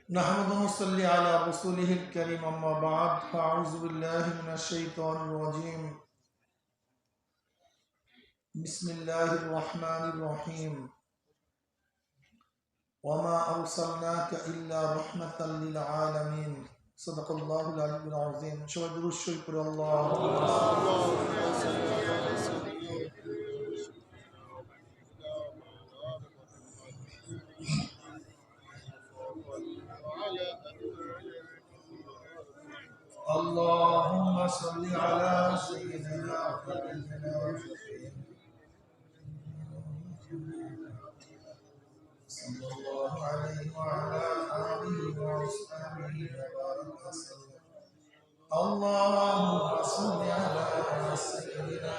नहमदुहु व नसल्ली अला रसूलिहिल करीम अम्मा बाद फ़अऊज़ु बिल्लाहि मिनश शैतानिर रजीम बिस्मिल्लाहिर रहमानिर रहीम वमा अरसलनाका इल्ला रहमतल लिल आलमीन सदक़ल्लाहुल अलीयुल अज़ीम। सबाई दुरूद शरीफ पढ़ो। अल्लाहुम्मा सल्ली अला सय्यिदिना सल्लल्लाहु अलैहि व अला आलिहि व अस्हाबिहि व बारिक वसल्लम। अल्लाहुम्मा सल्ली अला सय्यिदिना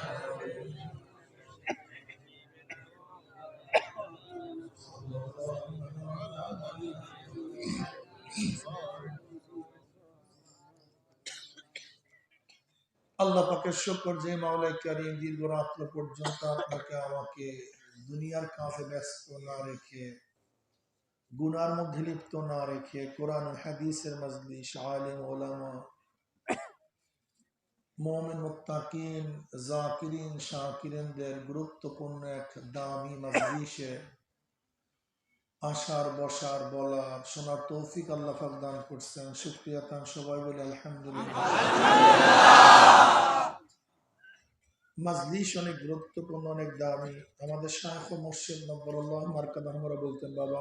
আল্লাহ পাকের শুকর যে মাওলাই কারীম দীর্ঘ রাত্র পর্যন্ত আপনাকে আমাকে দুনিয়ার কাজে ব্যস্ত না রেখে, গুনার মধ্যে লিপ্ত না রেখে, কোরআন ও হাদিসের মজলিস, আলেম ওলামা, মুমিন মুত্তাকিন, জাকিরিন শাকিরিনদের গুরুত্বপূর্ণ এক দামি মজলিসে আসার, বসার, বলার, শোনার তৌফিক আল্লাহ পাক দান করছেন। শুকরিয়া তান সবাই বলে আলহামদুলিল্লাহ। মজলিস অনেক গুরুত্বপূর্ণ, অনেক দামি। আমাদের শায়খ ও মুর্শিদ নব্বরুল্লাহ মারকাদাহ আমরা বলতেন, বাবা,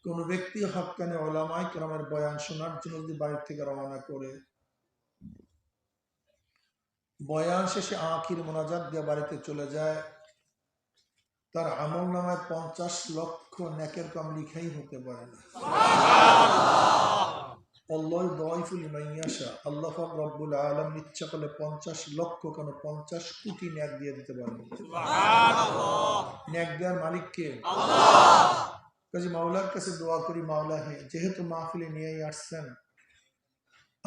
কোন ব্যক্তি হক্কানি উলামায়ে কেরামের বয়ান শোনার জন্য যদি বাড়ি থেকে রওনা করে, বয়ান শেষে আখির মোনাজাত দিয়ে বাড়িতে চলে যায়, তার আমল নামায় 50 লক্ষ নেকের কাম লিখাই হতে পারে না। আল্লাহ দাইফুল মাইয়াশা, আল্লাহ পাক রব্বুল আলামিন ইচ্ছা করলে 50 লক্ষ কেন 50 কোটি নেক দিয়ে দিতে পারেন। সুবহানাল্লাহ। নেক দেওয়ার মালিক কে? আল্লাহ। কাজে মাওলার কাছে দোয়া করি, মাওলা হে, যেহেতু মাহফিলে নিয়েই আসছেন,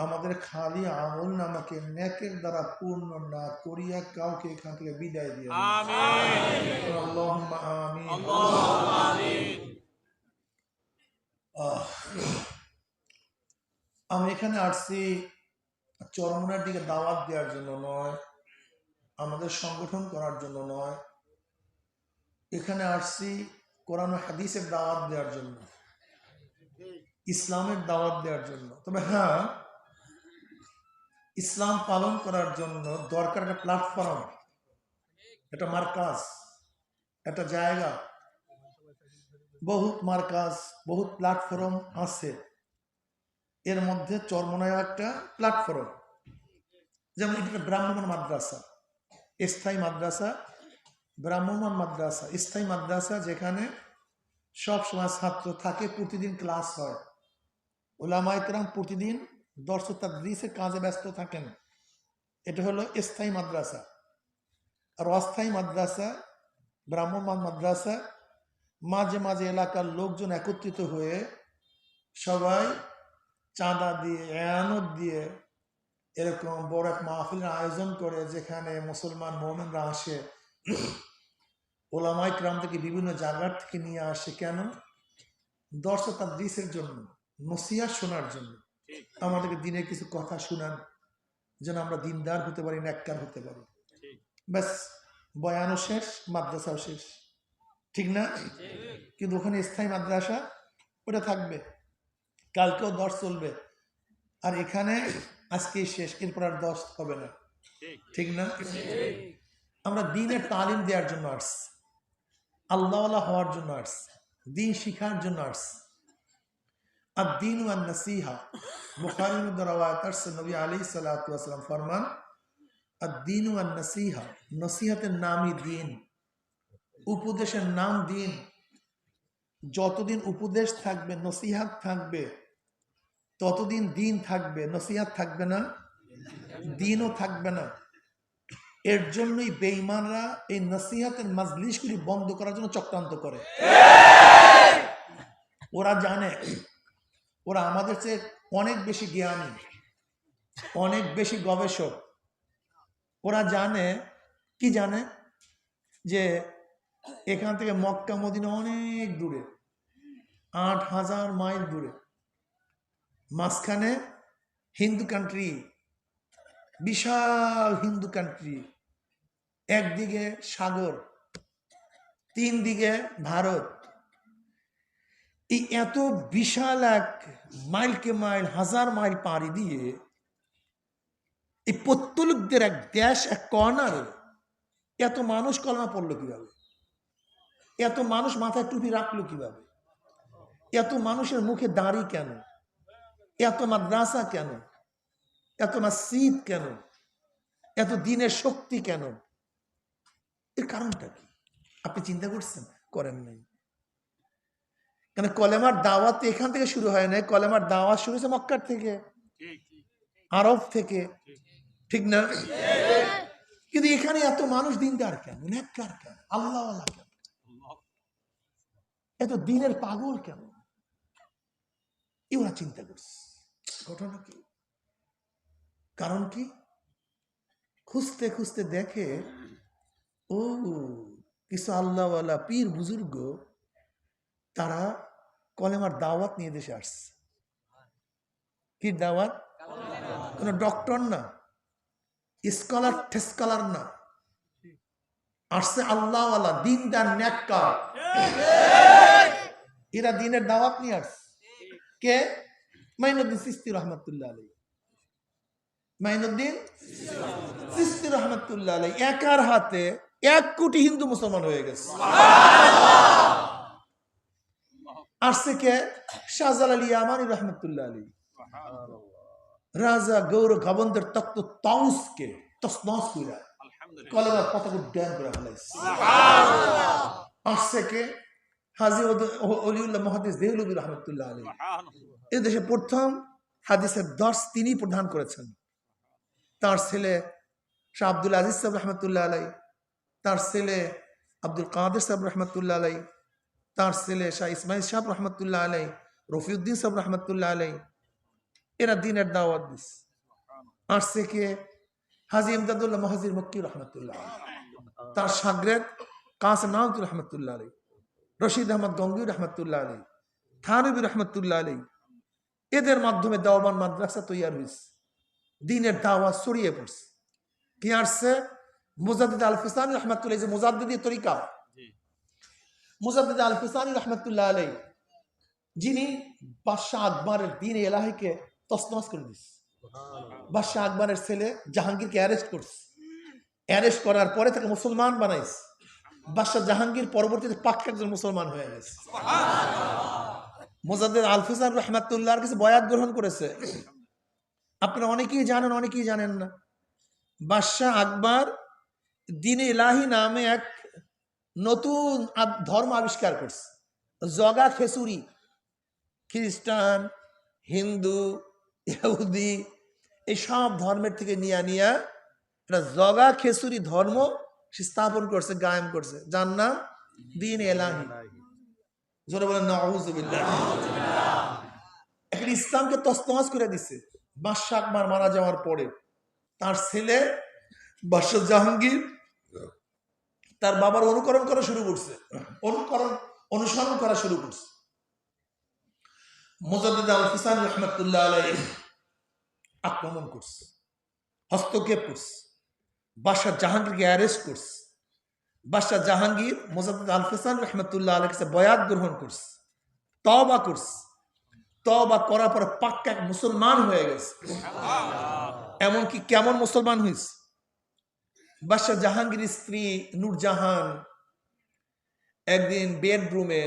আমাদের খালি আমল নামাকে নেকের দ্বারা পূর্ণ না করিয়া কাউকে এখান থেকে বিদায় দিয়ে দিন। আমিন। আল্লাহুম্মা আমিন। আল্লাহুম্মা আমিন। আমি এখানে আসছি চরমনার দিকে দাওয়াত দেওয়ার জন্য নয়, আমাদের সংগঠন করার জন্য নয়। এখানে আসছি কোরআন ও হাদিসের দাওয়াত দেওয়ার জন্য, ইসলামের দাওয়াত দেওয়ার জন্য। তবে হ্যাঁ, ইসলাম পালন করার জন্য দরকার একটা প্ল্যাটফর্ম, একটা মার্কাজ, একটা জায়গা। বহুত মার্কাজ, বহুত প্ল্যাটফর্ম আছে, এর মধ্যে চরমনায় একটা প্ল্যাটফর্ম। যেমন এটা ব্রাহ্মণ মাদ্রাসা, স্থায়ী মাদ্রাসা, ব্রাহ্মণ মাদ্রাসা, স্থায়ী মাদ্রাসা, যেখানে সব সময় ছাত্র থাকে, প্রতিদিন ক্লাস হয়, উলামায়ে কেরাম প্রতিদিন দর্স ও তাদরিসের কাজে ব্যস্ত থাকেন। এটা হলো স্থায়ী মাদ্রাসা। আর অস্থায়ী মাদ্রাসা, ব্রাহ্মণ মাদ্রাসা, মাঝে মাঝে এলাকার লোকজন একত্রিত হয়ে সবাই চাঁদা দিয়ে, এয়ানত দিয়ে এরকম বড় এক মাহফিলের আয়োজন করে, যেখানে মুসলমান মুমিনরা আসে, উলামায়ে কেরাম থেকে বিভিন্ন জায়গার থেকে নিয়ে আসে। কেন? দর্স ও তাদরিসের জন্য, নসিহত শোনার জন্য, আমাদেরকে দিনের কিছু কথা শুনান, যেন আমরা দিনদার হতে পারি, নেককার হতে পারি। ব্যাস, বয়ানও শেষ, মাদ্রাসাও শেষ, ঠিক না? কিন্তু ওখানে স্থায়ী মাদ্রাসা ওটা থাকবে, কালকেও দর্স চলবে, আর এখানে আজকে শেষ, এরপর আর দর্স হবে না, ঠিক না? আমরা দ্বীনের তালিম দেওয়ার জন্য আসছি, আল্লাহওয়ালা হওয়ার জন্য আসছি, দ্বীন শিখার জন্য আসছি। আর দ্বীন ওয়ান নাসিহা, বুখারীর মধ্যে রওয়ায়াত আছে, নবী আলাইহিস সালাতু ওয়াস সালাম ফরমান, আর দ্বীন ওয়ান নাসিহা, নসিহতের নামই দ্বীন, উপদেশের নাম দ্বীন। যতদিন উপদেশ থাকবে, নসিহত থাকবে, ততদিন দ্বীন থাকবে, নসিহত থাকবে না, দ্বীনও থাকবে না। এর জন্যই বেঈমানরা এই নসিহতের মজলিসগুলি বন্ধ করার জন্য চক্রান্ত করে। ওরা জানে ওরা আমাদের চেয়ে অনেক বেশি জ্ঞানী, অনেক বেশি গবেষক। ওরা জানে, কি জানে, যে এখান থেকে মক্কা মদিনা অনেক দূরে, 8,000 মাইল দূরে, মাঝখানে হিন্দু কান্ট্রি, বিশাল হিন্দু কান্ট্রি, একদিকে সাগর, 3 দিকে ভারত। এই এত বিশাল এক মাইলকে মাইল, 1000 মাইল পাড়ি দিয়ে এই পত্তলিকদের এক দেশ, এক কর্নারে এত মানুষ কলমা পড়লো কিভাবে? এত মানুষ মাথায় টুপি রাখলো কিভাবে? এত মানুষের মুখে দাড়ি কেন? এত মাদ্রাসা কেন? এত মসজিদ কেন? এত দিনের শক্তি কেন? এর কারণটা কি আপনি চিন্তা করছেন? করেন নাই। কেন কলেমার দাওয়াত এখান থেকে শুরু হয় নাই, কলেমার দাওয়াত শুরু হয়েছে মক্কার থেকে, আরব থেকে, ঠিক না? কিন্তু এখানে এত মানুষ দিনদার কেন, নেককার কেন, আল্লাহওয়ালা কেন, এত দিনের পাগল কেন? এরা চিন্তা করছে ঘটনা কি, কারণ কি? খুঁজতে খুঁজতে দেখে ও কিছু আল্লাহওয়ালা পীর বুজুর্গ তারা কলেমার দাওয়াত নিয়ে দেশে আসছে। কি দাওয়াত? কোন ডক্টর না, স্কলার ঠেস্কলার না, আসছে আল্লাহওয়ালা দিনদার নেককার। এরা দিনের দাওয়াত নিয়ে আসছে। কে? মাইনুদ্দিন চিশতি রহমতুল্লাহ আলাইহি। মাইনুদ্দিন চিশতি রহমতুল্লাহ আলাইহি একার হাতে 1 কোটি হিন্দু মুসলমান হয়ে গেছে। আসছে কে? শাহজালাল ইয়ামানি রহমতুল্লাহ আলাইহি, রাজা গৌর গাবন্দের তক্ত তাউসকে তসনস কইরা কলেমার পতাকা উড্ডয়ন করে ফেলাইছে। আসছে কে? হাজী ওলিউল্লাহ মুহাদ্দিস দেহলভী রহমতুল্লাহ আলাইহি। এই দেশে প্রথম হাদিসের দর্স তিনি প্রদান করেছেন। তার ছেলে শাহ আব্দুল আজিজ সাহেব রহমতুল্লাহ আলাইহি, তার ছেলে আব্দুল কাদের সাহেব রহমতুল্লাহ আলাইহি, তার ছেলে শাহ ইসমাইল সাহেব রহমতুল্লাহ আলাইহি, রফিউদ্দিন সাহেব রহমতুল্লাহ আলাইহি, এরা দিনের দাওয়াত দিস। আসছে কে? হাজী ইমদাদুল্লাহ মুহাজির মক্কি রহমতুল্লাহ আলাইহি, তার শাগরেদ কাসিম নাওয়াতুল রহমতুল্লাহ আলাইহি, রশিদ আহমদ গঙ্গুই রহমতুল্লাহ আলাইহি, থানবী রহমতুল্লাহ আলাইহি। এদের মাধ্যমে দাওবান মাদ্রাসা তৈরি হয়েছে, দিনের দাওয়াত ছড়িয়ে পড়ছে। কি আসছে? মুজাদ্দিদ আল ফিসানি রহমতুল্লাহ, যে মুজাদ্দিদি তরিকা, মুজাদ্দিদ আল ফিসানি রহমতুল্লাহ আলাইহি, যিনি বাদশাহ আকবরের দ্বীন ইলাহিকে তছনছ করে দিচ্ছে। বাদশাহ আকবরের ছেলে জাহাঙ্গীরকে অ্যারেস্ট করছে, অ্যারেস্ট করার পরে তাকে মুসলমান বানাইছে। বাদশাহ জাহাঙ্গীর পরবর্তীতে পাক্কা একজন মুসলমান হয়ে গেছে। মুজাদ্দিদ আল ফিসানি রহমতুল্লাহর কাছে বয়াত গ্রহণ করেছে। আপনারা অনেকেই জানেন, অনেকেই জানেন না। বাদশাহ আকবর দ্বীন ইলাহি নামে এক নতুন ধর্ম আবিষ্কার করছে। জগা খেসুরি, খ্রিস্টান, হিন্দু, ইহুদি এই সব ধর্মের থেকে নিয়ে একটা জগা খেসুরি ধর্ম স্থাপন করছে, কায়েম করছে, যার নাম দ্বীন ইলাহি। জোরে বলেন নাউযুবিল্লাহ। এখন ইসলামকে তছনছ করে দিছে। বাদশাহ আকবর মারা যাওয়ার পরে তার ছেলে বাদশাহ জাহাঙ্গীর তার বাবার অনুকরণ করা শুরু করছে, অনুসরণ করা শুরু করছে। মুজাদ্দিদ আল ফিসানি রহমতুল্লাহ আলাইহি আক্রমণ করছে, হস্তক্ষেপ করছে, বাদশাহ জাহাঙ্গীরকে অ্যারেস্ট করছে। বাদশাহ জাহাঙ্গীর মুজাদ্দিদ আল ফিসানি রহমতুল্লাহ আলাইহির কাছে বয়াত গ্রহণ করছে, তওবা করছে। তওবা করার পরে পাক্কা এক মুসলমান হয়ে গেছে। এমনকি কেমন মুসলমান হয়েছে? বাদশাহ জাহাঙ্গীর স্ত্রী নূরজাহান একদিন বেডরুমে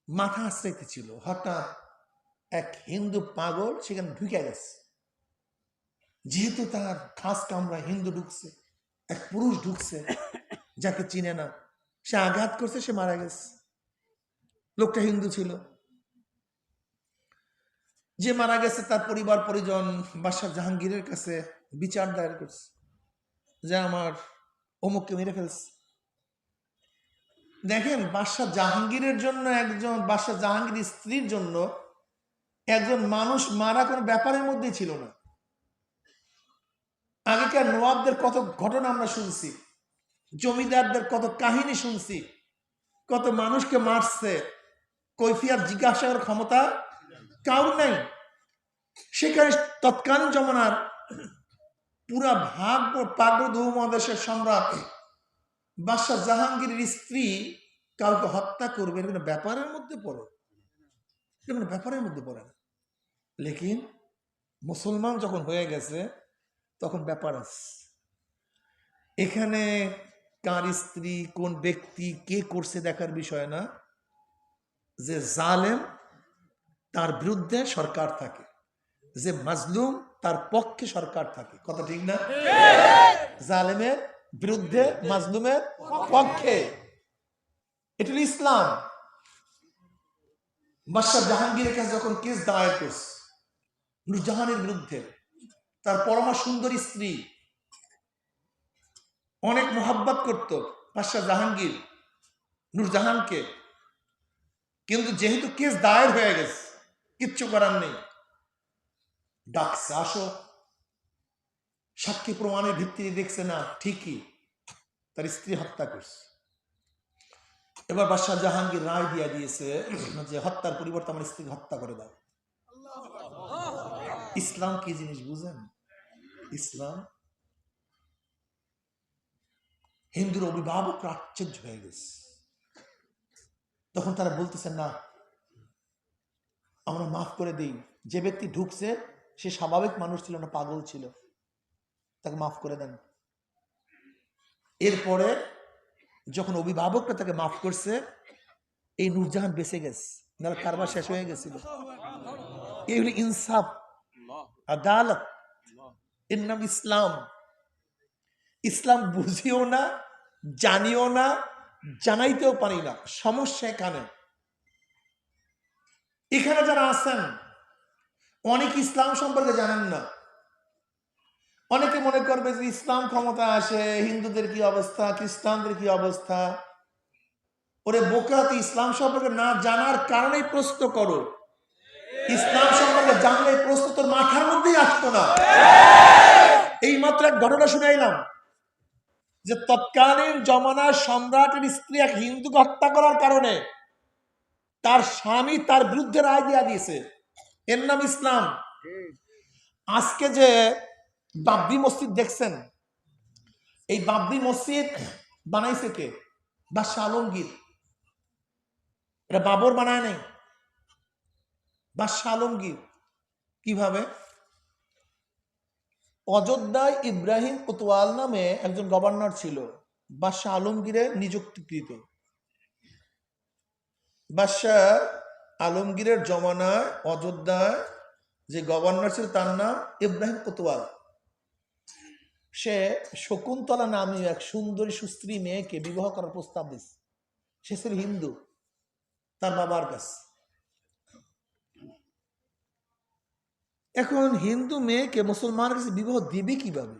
মাথা আশ্রাইতে ছিল, হঠাৎ এক হিন্দু পাগল সেখানে ঢুকে গেছে। যেহেতু তার খাস কামরা হিন্দু ঢুকছে, এক পুরুষ ঢুকছে যাকে চিনে না, সে আঘাত করছে, সে মারা গেছে। লোকটা হিন্দু ছিল। যে মারা গেছে তার পরিবার পরিজন বাদশাহ জাহাঙ্গীরের কাছে বিচার দায়ের করছে যে আমার অমুককে মেরে ফেলছে। দেখেন, বাদশাহ জাহাঙ্গীরের জন্য, একজন বাদশাহ জাহাঙ্গীর স্ত্রীর জন্য একজন মানুষ মারা কোনো ব্যাপারের মধ্যেই ছিল না। আগেকার নবাবদের কত ঘটনা আমরা শুনছি, জমিদারদের কত কাহিনী শুনছি, কত মানুষকে মারছে, কৈফিয়ত জিজ্ঞাসা করার ক্ষমতা কারোর নাই। সেখানে তৎকালীন জমানার পুরা পাগড় উপমহাদেশের সম্রাট বাদশাহ জাহাঙ্গীরের স্ত্রী কাউকে হত্যা করবে এরকম ব্যাপারের মধ্যে পড়ে, এরকম ব্যাপারের মধ্যে পড়ে না। লেকিন মুসলমান যখন হয়ে গেছে তখন ব্যাপার আছে। এখানে কার স্ত্রী কোন ব্যক্তি কে করছে দেখার বিষয় না, যে জালেম তার বিরুদ্ধে সরকার থাকে, যে মাজলুম তার পক্ষে সরকার থাকে। কথা ঠিক না? জালেমের বিরুদ্ধে মাজলুমের পক্ষে, এটা হলো ইসলাম। বাদশাহ জাহাঙ্গীরের কাছে যখন কেস দায়ের করছে নূরজাহানের বিরুদ্ধে, তার পরমা সুন্দরী স্ত্রী, অনেক মোহাব্বত করত বাদশাহ জাহাঙ্গীর নূরজাহানকে, কিন্তু যেহেতু কেস দায়ের হয়ে গেছে কিচ্ছু করার নেই, ডাকছে আসো। সাক্ষী প্রমাণের ভিত্তিতে দেখছে না ঠিকই তার স্ত্রী হত্যা করছে। এবার বাদশাহ জাহাঙ্গীর রায় দিয়ে দিয়েছে যে হত্যার পরিবর্তে আমার স্ত্রীকে হত্যা করে দাও। ইসলাম কি জিনিস বুঝেন? ইসলাম, হিন্দুর অভিভাবকরা আশ্চর্য হয়ে গেছে। তখন তারা বলতেছে না, আমরা মাফ করে দিই। যে ব্যক্তি ঢুকছে সে স্বাভাবিক মানুষ ছিল না, পাগল ছিল, তাকে মাফ করে দেন। এরপরে যখন অভিভাবকরা তাকে মাফ করছে, এই নূরজাহান বেঁচে গেছে, নাহলে কারবার শেষ হয়ে গেছিল। এই হলো ইনসাফ, আদালত, এর নাম ইসলাম। ইসলাম বুঝিও না, জানিও না, জানাইতেও পারি না। সমস্যা এখানে। এখানে যারা আছেন অনেক ইসলাম সম্পর্কে জানেন না। অনেকে মনে করবে যে ইসলাম ক্ষমতা আসে হিন্দুদের কি অবস্থা, খ্রিস্টানদের কি অবস্থা। ওরে বোকা, তুই ইসলাম সম্পর্কে না জানার কারণেই প্রশ্ন করো। ইসলাম সম্পর্কে জানলে প্রশ্ন তোর মাথার মধ্যেই আসতো না। এই মাত্র এক ঘটনা শুনাইলাম যে তৎকালীন জমানার সম্রাটের স্ত্রী এক হিন্দুকে হত্যা করার কারণে তার স্বামী তার বিরুদ্ধে রায় দিয়ে দিয়েছে। এর নাম ইসলাম। আজকে যে বাবরি মসজিদ দেখছেন, এই বাবরি মসজিদ বানাইছে কে? বাদশাহ আলমগীর। এটা বাবর বানায় নাই, বাদশাহ আলমগীর। কিভাবে? অযোধ্যায় ইব্রাহিম কোতোয়াল নামে একজন গভর্নর ছিল, বাদশাহ আলমগীরের নিযুক্তিকৃত। বাদশাহ আলমগীরের জমানায় অযোধ্যায় যে গভর্নর ছিল তার নাম ইব্রাহিম কোতোয়াল। সে শকুন্তলা নামে এক সুন্দরী সুস্ত্রী মেয়েকে বিবাহ করার প্রস্তাব দিচ্ছে। সে ছিল হিন্দু, তার বাবার কাছে। এখন হিন্দু মেয়েকে মুসলমানের কাছে বিবাহ দিবে কিভাবে?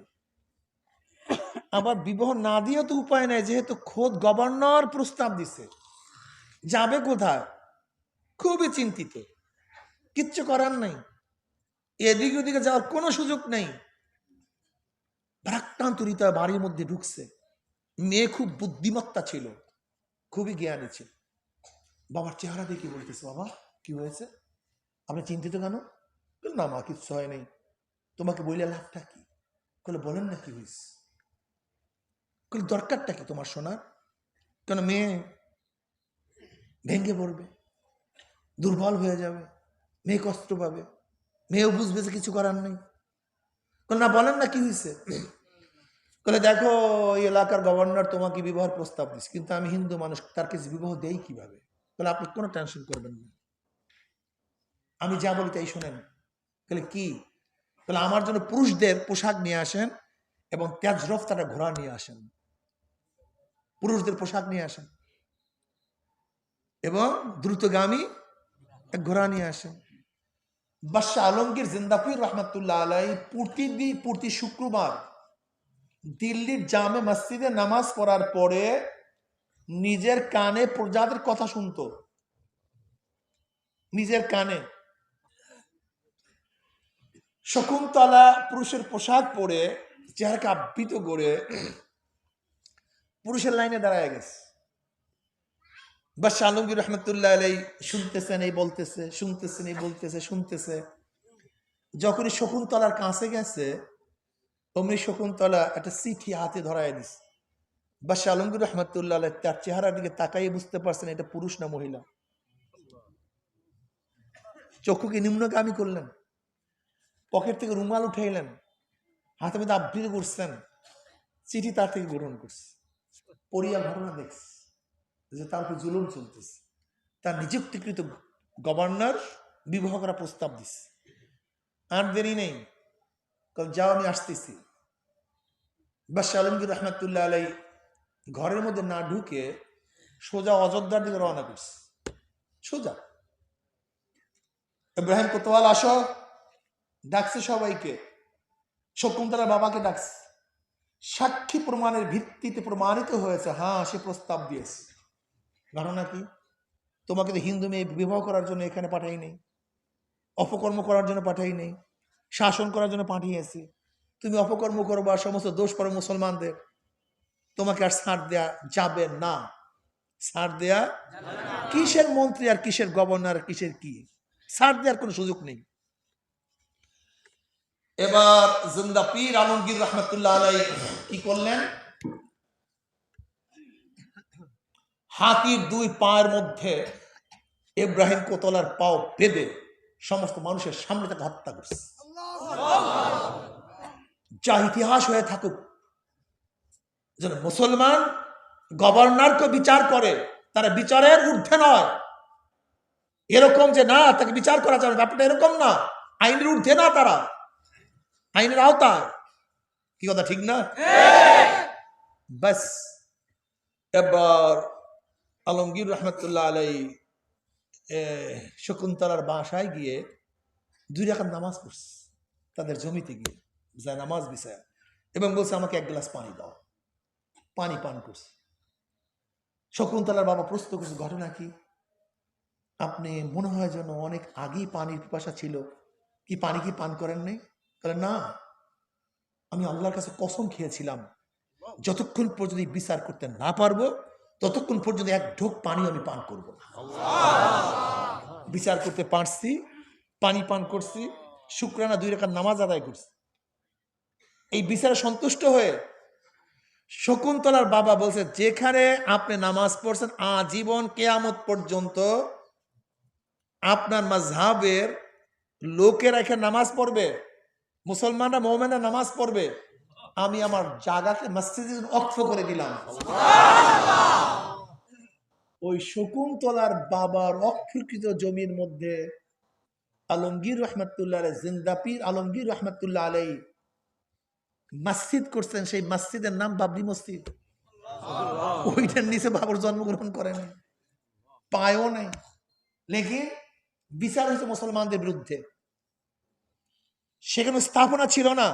আবার বিবাহ না দিয়েও তো উপায় নাই, যেহেতু খোদ গভর্নর প্রস্তাব দিছে। যাবে কোথায়? খুবই চিন্তিত, কিচ্ছু করার নাই, এদিকে ওদিকে যাওয়ার কোনো সুযোগ নেই। ভারাক্রান্ত হৃদয় বাড়ির মধ্যে ঢুকছে। মেয়ে খুব বুদ্ধিমত্তা ছিল, খুবই জ্ঞানী ছিল। বাবার চেহারা দেখে বলতেছে, বাবা কি হয়েছে, আপনি চিন্তিত কেন? না মা, কিচ্ছু হয় নাই। তোমাকে বইলে লাভটা কি? বলেন না কি হয়েছে। দরকারটা কি তোমার শোনার? কেন মেয়ে ভেঙে পড়বে, দুর্বল হয়ে যাবে, মেয়ে কষ্ট পাবে, মেয়েও বুঝবে যে কিছু করার নেই। না বলেন না কি হয়েছে। দেখো এই এলাকার গভর্নর তোমাকে বিবাহের প্রস্তাব দিচ্ছে, কিন্তু আমি হিন্দু মানুষ, তার কাছে বিবাহ দেই কিভাবে? আপনি কোনো টেনশন করবেন না, আমি যা বলি তাই শোনেন। কি? আমার জন্য পুরুষদের পোশাক নিয়ে আসেন এবং তেজ রফতাটা ঘোড়া নিয়ে আসেন। পুরুষদের পোশাক নিয়ে আসেন এবং দ্রুতগামী এক ঘোড়া নিয়ে আসেন। বাদশাহ আলমগীর জিন্দাপুর রহমতুল্লাহ আলাই প্রতি শুক্রবার দিল্লির জামে মসজিদে নামাজ পড়ার পরে নিজের কানে প্রজাদের কথা শুনত, নিজের কানে। শকুন্তলা পুরুষের পোশাক পরে চেহারাকে আবৃত করে পুরুষের লাইনে দাঁড়ায় গেছে। বাদশাহ আলমগীর রহমতুল্লাহ আলাই শুনতেছেন, এই বলতেছে, শুনতেছেন, এই বলতেছে, শুনতেছে। যখনই শকুন্তলার কাছে গেছে, অমনি শকুন্তলা একটা চিঠি হাতে ধরায় দিছে। বাদশাহ আলমগীর রহমতুল্লাহ আলাই তার চেহারার দিকে তাকাইয়ে বুঝতে পারছেন এটা পুরুষ না মহিলা। চক্ষুকে নিম্নগামী করলেন, পকেট থেকে রুমাল উঠাইলেন, হাতে মধ্যে আবৃত করছেন, চিঠি তার থেকে গ্রহণ করছে। পড়িয়া ঘটনা দেখছে যে তার উপর জুলুম চলতেছে। তার নিযুক্তিকৃত গভর্নর বিবাহ করা প্রস্তাব দিচ্ছে। আর দেরি নেই, যাও আমি আসতেছি। বাদশাহ আলমগীর রহমতুল্লাহ আলাই ঘরের মধ্যে না ঢুকে সোজা অযোধ্যার দিকে রওনা করছে। সোজা ইব্রাহিম কোতোয়াল আসো, ডাকছে সবাইকে। শকুন্তলার বাবাকে ডাকছে। সাক্ষী প্রমাণের ভিত্তিতে প্রমাণিত হয়েছে, হ্যাঁ সে প্রস্তাব দিয়েছে। ঘটনা কি? তোমাকে তো হিন্দু মেয়ে বিবাহ করার জন্য এখানে পাঠাই নেই, অপকর্ম করার জন্য পাঠাই নেই, শাসন করার জন্য পাঠিয়েছি। তুমি অপকর্ম করবা, সমস্ত দোষ পড়ে মুসলমানদের, তোমাকে আর ছাড় দেয়া যাবে না। ছাড় দেয়া কিসের মন্ত্রী আর কিসের গভর্নর, কিসের কি, ছাড় দেওয়ার কোনো সুযোগ নেই। এবার জিন্দা পীর আলমগীর রহমতুল্লাহ আলাই কি করলেন? হাতির দুই পায়ের মধ্যে ইব্রাহিম কোতলার পাও বেঁধে সমস্ত মানুষের সামনে তাকে হত্যা করছে। যা ইতিহাস হয়ে থাকুক, যেন মুসলমান গভর্নরকে বিচার করে, তারা বিচারের ঊর্ধ্বে নয়। এরকম যে না তাকে বিচার করা যাবে, ব্যাপারটা এরকম না। আইনের ঊর্ধ্বে না, তারা আইনের আওতায়। কি কথা ঠিক না? বাস এবার আলমগীর রহমতুল্লাহ আলাই শকুন্তলার বাসায় গিয়ে 2 রাকাত নামাজ পড়ছে, তাদের জমিতে গিয়ে যায় নামাজ বিছায়, এবং বলছে আমাকে 1 গ্লাস পানি দাও। পানি পান করছে। শকুন্তলার বাবা প্রশ্ন করছে, ঘটনা কি? আপনি মনে হয় যেন অনেক আগেই পানির পিপাসা ছিল, কি পানি কি পান করেন নাই? তাহলে না, আমি আল্লাহর কাছে কসম খেয়েছিলাম যতক্ষণ পর্যন্ত বিচার করতে না পারবো ততক্ষণ পর্যন্ত 1 ঢোক পানি আমি পান করব না। বিচার করতে পারছি, পানি পান করছি, শুকরানা 2 রাকাত নামাজ আদায় করছি। এই বিচারে সন্তুষ্ট হয়ে শকুন্তলার বাবা বলছে, যেখানে আপনি নামাজ পড়ছেন আজীবন কিয়ামত পর্যন্ত আপনার মাযহাবের লোকেরা এখানে নামাজ পড়বে, মুসলমানরা মুমিনরা নামাজ পড়বে, আমি আমার জায়গাকে মসজিদে ওয়াকফ করে দিলাম। ওই শকুন্তলার বাবার অক্ষুকৃত জমির মধ্যে আলমগীর রহমতুল্লাহ আলাই, জিন্দা পীর আলমগীর রহমতুল্লাহ আলাই মসজিদ করছেন। সেই মসজিদের নাম বাবরি মসজিদ। ওইটার নিচে বাবর জন্মগ্রহণ করেন, পায়ও নাই, লেকিন বিচার হয়েছে মুসলমানদের বিরুদ্ধে। সেখানে স্থাপনা ছিল না,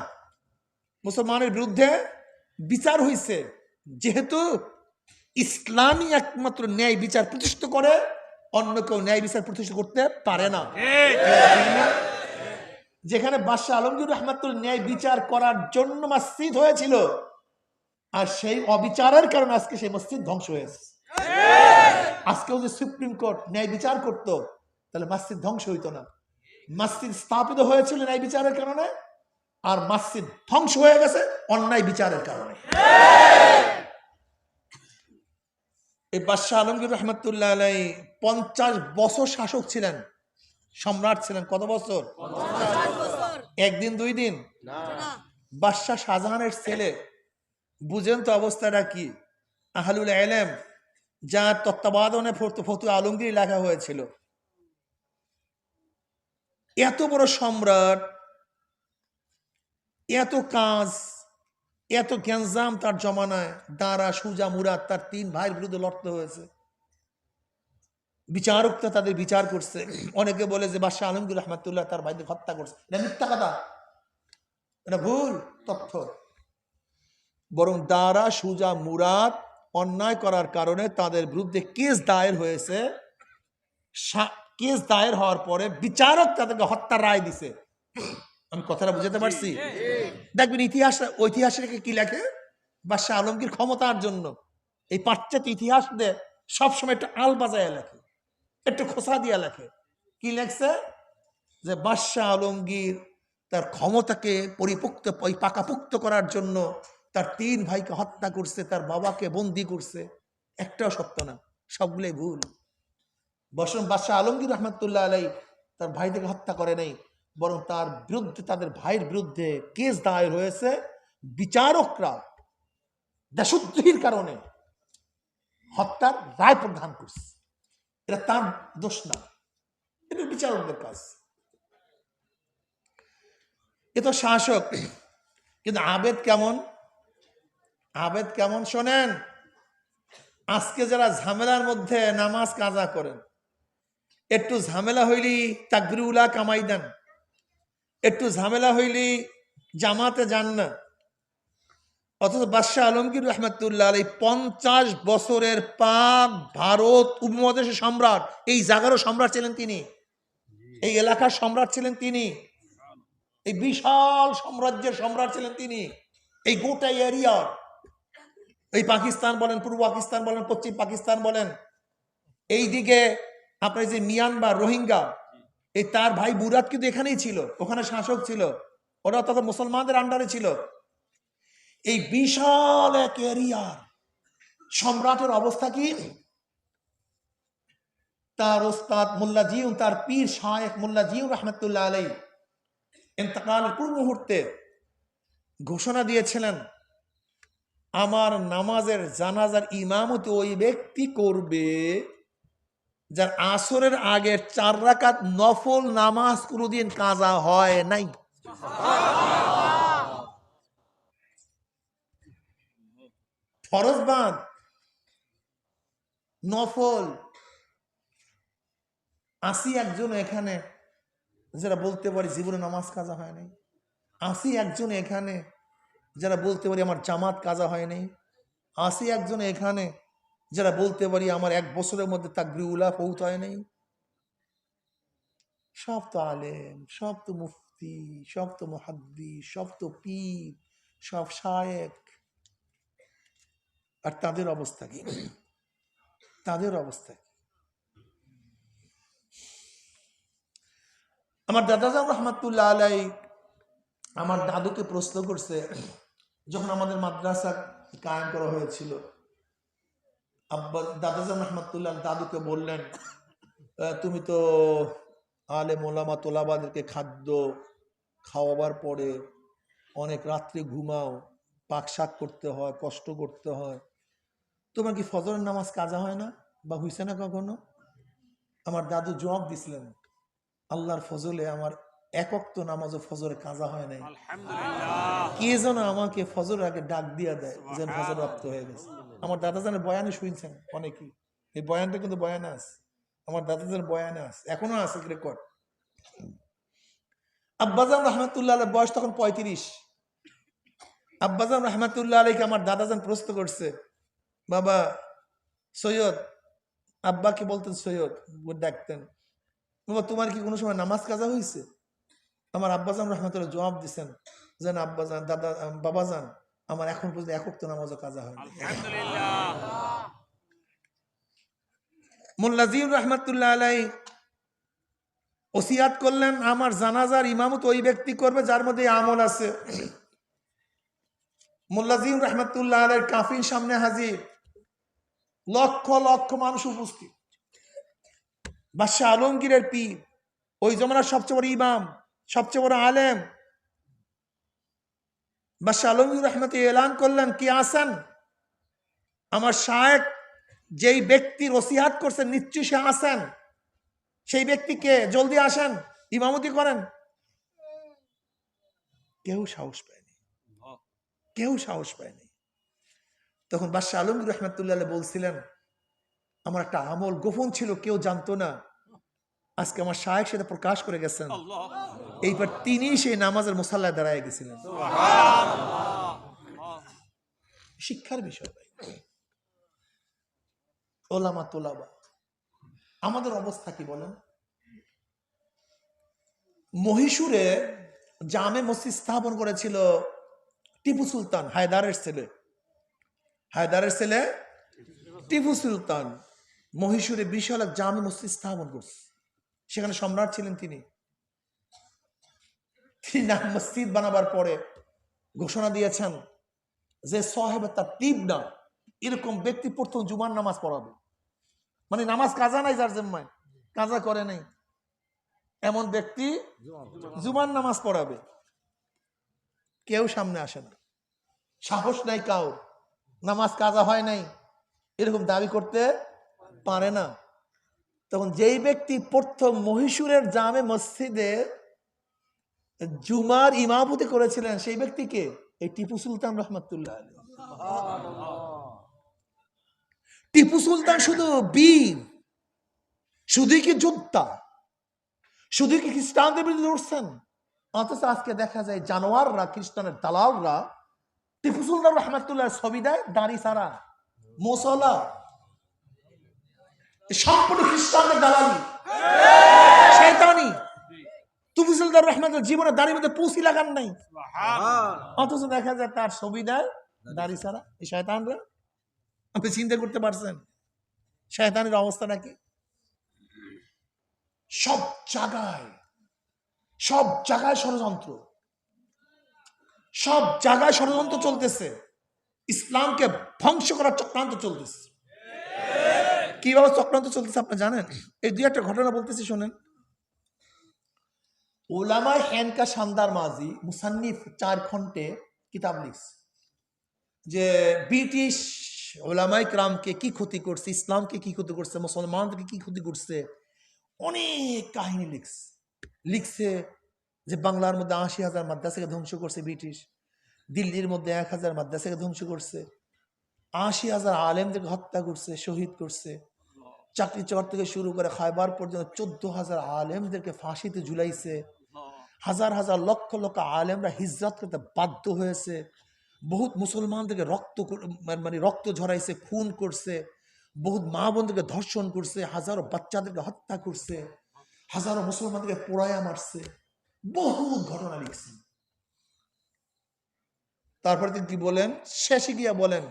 মুসলমানের বিরুদ্ধে বিচার হয়েছে। যেহেতু ইসলামী একমাত্র ন্যায় বিচার প্রতিষ্ঠিত করে, অন্য কেউ ন্যায় বিচার প্রতিষ্ঠিত করতে পারে না। যেখানে বাদশাহ আলমগীর রহমতুল্লাহ ন্যায় বিচার করার জন্য মসজিদ হয়েছিল, আর সেই অবিচারের কারণে আজকে সেই মসজিদ ধ্বংস হয়েছে। আজকেও যে সুপ্রিম কোর্ট ন্যায় বিচার করতো, তাহলে মসজিদ ধ্বংস হইতো না। মসজিদ স্থাপিত হয়েছিল ন্যায় বিচারের কারণে, আর মসজিদ ধ্বংস হয়ে গেছে অন্যায় বিচারের কারণে। এই বাদশাহ আলমগীর রহমতুল্লাহ আলাই 50 বছর শাসক ছিলেন, সম্রাট ছিলেন। কত বছর? 1 দিন 2 দিন। বাদশাহ শাহজাহানের ছেলে, বুঝেন তো অবস্থাটা কি? আহলুল ইলম, যার তত্ত্বাবধানে ফতুয়া আলমগীর লেখা হয়েছিল। এত বড় সম্রাট, এত কাজ, এত গ্যাঞ্জাম তার জমানায়। দারা, সুজা, মুরাদ তার 3 ভাইয়ের বিরুদ্ধে লড়তে হয়েছে। বিচারকরা তাদের বিচার করছে। অনেকে বলে যে বাদশাহ আলমগীর রহমতুল্লাহ তার ভাইদের হত্যা করছে, এটা মিথ্যা কথা, এটা ভুল তথ্য। বরং দারা, সুজা, মুরাদ অন্যায় করার কারণে তাদের বিরুদ্ধে কেস দায়ের হয়েছে। কেস দায়ের হওয়ার পরে বিচারক তাদেরকে হত্যার রায় দিছে। আমি কথাটা বুঝতে পারছি? দেখবেন ঐতিহাসিক কি লেখে? বাদশাহ আলমগীর ক্ষমতার জন্য এই পাশ্চাত্য ইতিহাস সবসময় একটু আল বাজায় লেখে, একটু খোসা দিয়া লেখে। কি লেখছে? যে বাদশাহ আলমগীর তার ক্ষমতাকে পাকাপুক্ত করার জন্য তার 3 ভাইকে হত্যা করছে, তার বাবাকে বন্দী করছে। একটাও সত্য না, সবগুলোই ভুল। বাদশাহ আলমগীর রহমতুল্লাহ আলাই তার ভাইদেরকে হত্যা করে নাই, বরং তার বিরুদ্ধে, তাদের ভাইয়ের বিরুদ্ধে কেস দায়ের হয়েছে। বিচারকরা দেশদ্রোহীর কারণে হত্যার রায় প্রদান করছে। এটা তার দোষ না, এটা বিচারকদের কাজ। এ তো শাসক, কিন্তু আবেদ কেমন? আবেদ কেমন শোনেন। আজকে যারা ঝামেলার মধ্যে নামাজ কাজা করেন, একটু ঝামেলা হইলি তাকবিরুল্লাহ কামাই দেন, একটু ঝামেলা হইলি জামাতে যান না। অথচ বাদশাহ আলমগীর রহমতুল্লাহ আলাই 50 বছরের পাক ভারত উপমহাদেশের সম্রাট, এই জায়গারও সম্রাট ছিলেন তিনি, এই এলাকার সম্রাট ছিলেন তিনি, এই বিশাল সাম্রাজ্যের সম্রাট ছিলেন তিনি। এই গোটা এরিয়া, এই পাকিস্তান বলেন, পূর্ব পাকিস্তান বলেন, পশ্চিম পাকিস্তান বলেন, এইদিকে আপনার যে মিয়ানমার, রোহিঙ্গা, এই তার ভাই বুরাত কিন্তু এখানেই ছিল, ওখানে শাসক ছিল, ওরা তখন মুসলমানদের আন্ডারে ছিল। এই বিশাল এক এরিয়ার সম্রাটের অবস্থা কি? তার ওস্তাদ মোল্লা জিউন, তার পীর শায়েখ মোল্লা জিউন রহমতুল্লাহ আলাই ইন্তেকালের পূর্ব মুহূর্তে ঘোষণা দিয়েছিলেন, আমার নামাজের জানাজার ইমামতি ওই ব্যক্তি করবে যার আসরের আগে 4 রাকাত নফল নামাজ কোনোদিন কাজা হয় নাই। ফরজ বাদ, নফল। 80 একজন এখানে যারা বলতে পারি জীবনে নামাজ কাজা হয় নাই। 80 একজন এখানে যারা বলতে পারি আমার জামাত কাজা হয় নাই। 80 একজন এখানে যারা বলতে পারি আমার 1 বছরের মধ্যে তাকবীরুল্লাহ ফৌত হয় নাই। সব তো আলেম, সব তো মুফতি, সব তো মুহাদ্দিস, সব তো পীর, সব শায়েখ। আর তাদের অবস্থা কি? তাদের অবস্থা কি? আমার দাদাজান রহমাতুল্লাহ আলাই আমার দাদুকে প্রশ্ন করছে, যখন আমাদের মাদ্রাসা কায়েম করা হয়েছিল, আব্বা দাদাজান রহমাতুল্লাহ দাদুকে বললেন, তুমি তো আলেম ওলামা তোলাবাদেরকে খাদ্য খাওয়াবার পরে অনেক রাত্রে ঘুমাও, পাক শাক করতে হয়, কষ্ট করতে হয়, তোমার কি ফজরের নামাজ কাজা হয় না বা হইছে না কখনো? আমার দাদু জবাব দিছিলেন, আল্লাহর ফজলে আমার 1 ওয়াক্ত নামাজও ফজরে কাজা হয় নাই। কে যেন আমাকে ফজর আগে ডাক দিয়া দেয় যেন ফজর রপ্ত হয়ে গেছে। আমার দাদা জানের বয়ানে শুনছেন অনেকেই, এই বয়ানটা কিন্তু বয়ানে আছে, আমার দাদা জানের বয়ানে আছে, এখনো আছে রেকর্ড। আব্বাজান রহমতুল্লাহ আলাইহির বয়স তখন 35। আব্বাজান রহমতুল্লাহ আলাইকে আমার দাদাজান প্রশ্ন করছে, বাবা সৈয়দ, আব্বাকে বলতেন সৈয়দ ডাকতেন, বাবা তোমার কি কোনো সময় নামাজ কাজা হয়েছে? আমার আব্বাজান রহমতুল্লাহ জবাব দিচ্ছেন, যেন আব্বাজান, দাদা, বাবাজান, আমার এখন পর্যন্ত 1 ওয়াক্ত নামাজও কাজা হয়নি। মোল্লা জিউর রহমতুল্লাহ আলাই ওসিয়াত করলেন, আমার জানাজার ইমামত ওই ব্যক্তি করবে যার মধ্যে আমল আছে। মোল্লা জিউর রহমতুল্লাহ আলাইর কাফির সামনে হাজির, লক্ষ লক্ষ মানুষ উপস্থিত। বাদশাহ আলমগীরের পীর, ওই জমানার সবচেয়ে বড় ইমাম, সবচেয়ে বড় আলেম, বাদশাহ আলমগীর রহমতুল্লাহ এলান করলেন, কি আছেন? আমার শায়েখ যেই ব্যক্তির ওসিয়াত করছেন নিশ্চয়ই সে আছেন, সেই ব্যক্তিকে জলদি আসেন, ইমামতি করেন। কেউ সাহস পায়নি, কেউ সাহস পায়নি। তখন বাদশাহ আলমগীর রহমতুল্লাহ বলছিলেন, আমার একটা আমল গোপন ছিল, কেউ জানতো না, আজকে আমার শায়েখ সেটা প্রকাশ করে গেছেন। এইবার তিনি সেই নামাজের মুসাল্লায় দাঁড়ায় গেছিলেন। শিক্ষার বিষয় ভাই, ওলামা তোলাবা, আমাদের অবস্থা কি বলেন? মহীশূরে জামে মসজিদ স্থাপন করেছিল টিপু সুলতান, হায়দারের ছেলে, হায়দারের ছেলে টিপু সুলতান। মহীশূরে বিশাল এক জামে মসজিদ স্থাপন করছে। সেখানে সম্রাট ছিলেন তিনি মসজিদ বানাবার পরে ঘোষণা দিয়েছেন যে সাহেবে তার তীব্রা এরকম ব্যক্তি প্রথম জুমার নামাজ পড়াবে, মানে নামাজ কাজা নাই, যার জন্মায় কাজা করে নাই এমন ব্যক্তি জুমার নামাজ পড়াবে। কেউ সামনে আসে না, সাহস নাই কাউ, নামাজ কাজা হয় নাই এরকম দাবি করতে পারে না। তখন যেই ব্যক্তি প্রথম মহীশূরের জামে মসজিদে জুমার ইমামতি করেছিলেন সেই ব্যক্তিকে এই টিপু সুলতান রহমতুল্লাহ আলাইহি। টিপু সুলতান শুধু বীর, শুধুই কি যোদ্ধা, শুধুই কি খ্রিস্টানদের বিরুদ্ধে লড়ছেন, অথচ আজকে দেখা যায় জানোয়াররা, খ্রিস্টানের দালালরা টিপু সুলতান রহমতুল্লাহ ছবি দেয় দাড়ি ছাড়া, মোসলা, সম্পূর্ণ খ্রিস্টানদের দালালি, শয়তানি। টিপু সুলতান রহমতুল্লাহ জীবনে দাড়ির মধ্যে পুঁছি লাগান নাই, অথচ দেখা যায় তার ছবি দেয় দাড়ি ছাড়া। এই শয়তানরা, আপনি চিন্তা করতে পারছেন শয়তানের অবস্থাটা কি? সব জায়গায় ষড়যন্ত্র, সব জায়গায় ষড়যন্ত্র চলতেছে, ইসলামকে ধ্বংস করার চক্রান্ত চলতেছে। কিভাবে চক্রান্ত চলতেছে আপনি জানেন? এই দুই একটা ঘটনা বলতেছি শোনেন। উলামায়ে হিন্দ কা শানদার মাজি মুসান্নিফ 4 খন্ডে কিতাব লিখছে যে ব্রিটিশ উলামায়ে কিরামকে কি ক্ষতি করছে, ইসলামকে কি ক্ষতি করছে, মুসলমানদেরকে কি ক্ষতি করছে, অনেক কাহিনী লিখছে যে বাংলার মধ্যে ৮০,০০০ মাদ্রাসাকে ধ্বংস করছে ব্রিটিশ, দিল্লির মধ্যে ১,০০০ মাদ্রাসাকে ধ্বংস করছে, ৮০,০০০ আলেমদেরকে হত্যা করছে, শহীদ করছে, চাকরি চর থেকে শুরু করে খায়বার পর্যন্ত ১৪,০০০ আলেমদেরকে ফাঁসিতে ঝুলাইছে, হাজার হাজার লক্ষ লক্ষ আলেমরা হিজরত করতে বাধ্য হয়েছে, বহুত মুসলমানদেরকে রক্ত ঝরাইছে, খুন করছে, বহুত মা বোনদেরকে ধর্ষণ করছে, হাজারো বাচ্চাদেরকে হত্যা করছে, হাজারো মুসলমানদেরকে পোড়াইয়া মারছে, বহুত ঘটনা লিখছেন। তারপরে তিনি কি বলেন, শেষে গিয়া বলেন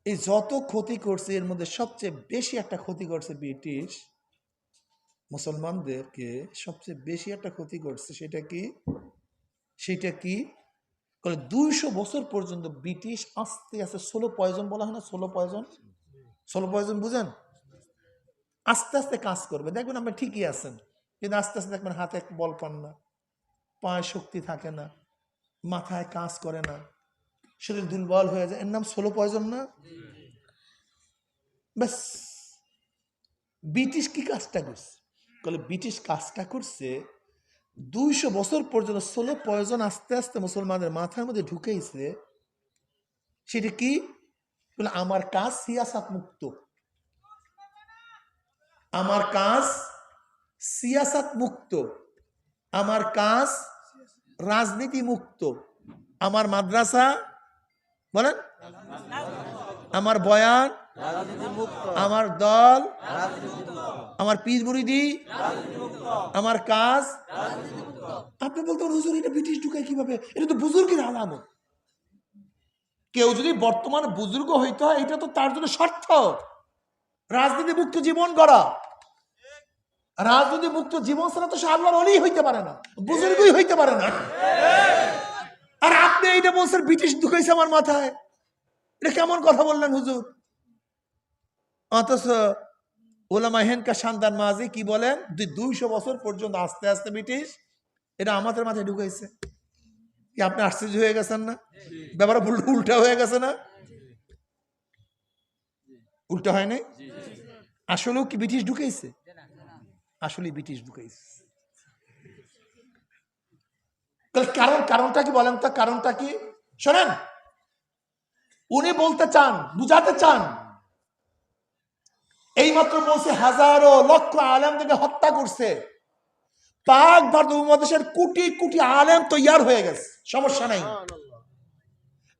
এই যত ক্ষতি করছে এর মধ্যে সবচেয়ে বেশি একটা ক্ষতি করছে ব্রিটিশ মুসলমানদেরকে, সবচেয়ে বেশি একটা ক্ষতি করছে। সেটা কি 200 বছর পর্যন্ত ব্রিটিশ আস্তে আস্তে সোলো পয়জন বলা হয় না, সোলো পয়জন বুঝেন, আস্তে আস্তে কাজ করবে। দেখবেন আপনি ঠিকই আছেন, কিন্তু আস্তে আস্তে দেখবেন হাতে বল পান না, পায়ে শক্তি থাকে না, মাথায় কাজ করে না, শরীর দুর্বল হয়ে যায়, এর নাম সোলো পয়জন না? ব্যাস। ব্রিটিশ কি কাজটা করছে? ব্রিটিশ কাজটা করছে 200 বছর পর্যন্ত সোলো পয়জন আস্তে আস্তে মুসলমানদের মাথার মধ্যে ঢুকেইছে। সেটা কি? আমার কাজ সিয়াসাত মুক্ত, আমার কাজ সিয়াসাত মুক্ত, আমার কাজ রাজনীতি মুক্ত, আমার মাদ্রাসা বলেন, আমার বয়ান, আমার দল, আমার পীর মুরিদি, আমার কাজ। আপনি বলতেন হুজুর এটা ব্রিটিশ ঢুকায় কিভাবে? এটা তো বুজুর্গের আলামত। কেউ যদি বর্তমানে বুজুর্গ হইতে হয় এটা তো তার জন্য শর্ত, রাজনীতি মুক্ত জীবন গড়া। রাজনীতি মুক্ত জীবন ছাড়া তো সে আল্লাহর ওলি হইতে পারে না, বুজুর্গই হইতে পারে না। আর আপনি এইটা বলছেন ব্রিটিশ ঢুকাইছে আমার মাথায়, এটা কেমন কথা বললেন হুজুর? অথচ উলামায়ে হিন্দ কা শানদার মাজি কি বলেন, 200 বছর পর্যন্ত আস্তে আস্তে ব্রিটিশ এটা আমাদের মাথায় ঢুকাইছে। কি আপনি আশ্চর্য হয়ে গেছেন না? ব্যাপারটা উল্টা হয়ে গেছে না? উল্টা হয় নাই? আসলেও কি ব্রিটিশ ঢুকাইছে? আসলে ব্রিটিশ ঢুকাইছে। কারণটা কি বলেন তো? কারণটা কি শোনেন, উনি বলতে চান, বুঝাতে চান, এইমাত্র বলছে হাজারো লক্ষ আলেমদেরকে হত্যা করছে, পাক ভারত উপমহাদেশের কোটি কোটি আলেম তৈয়ার হয়ে গেছে, সমস্যা নাই।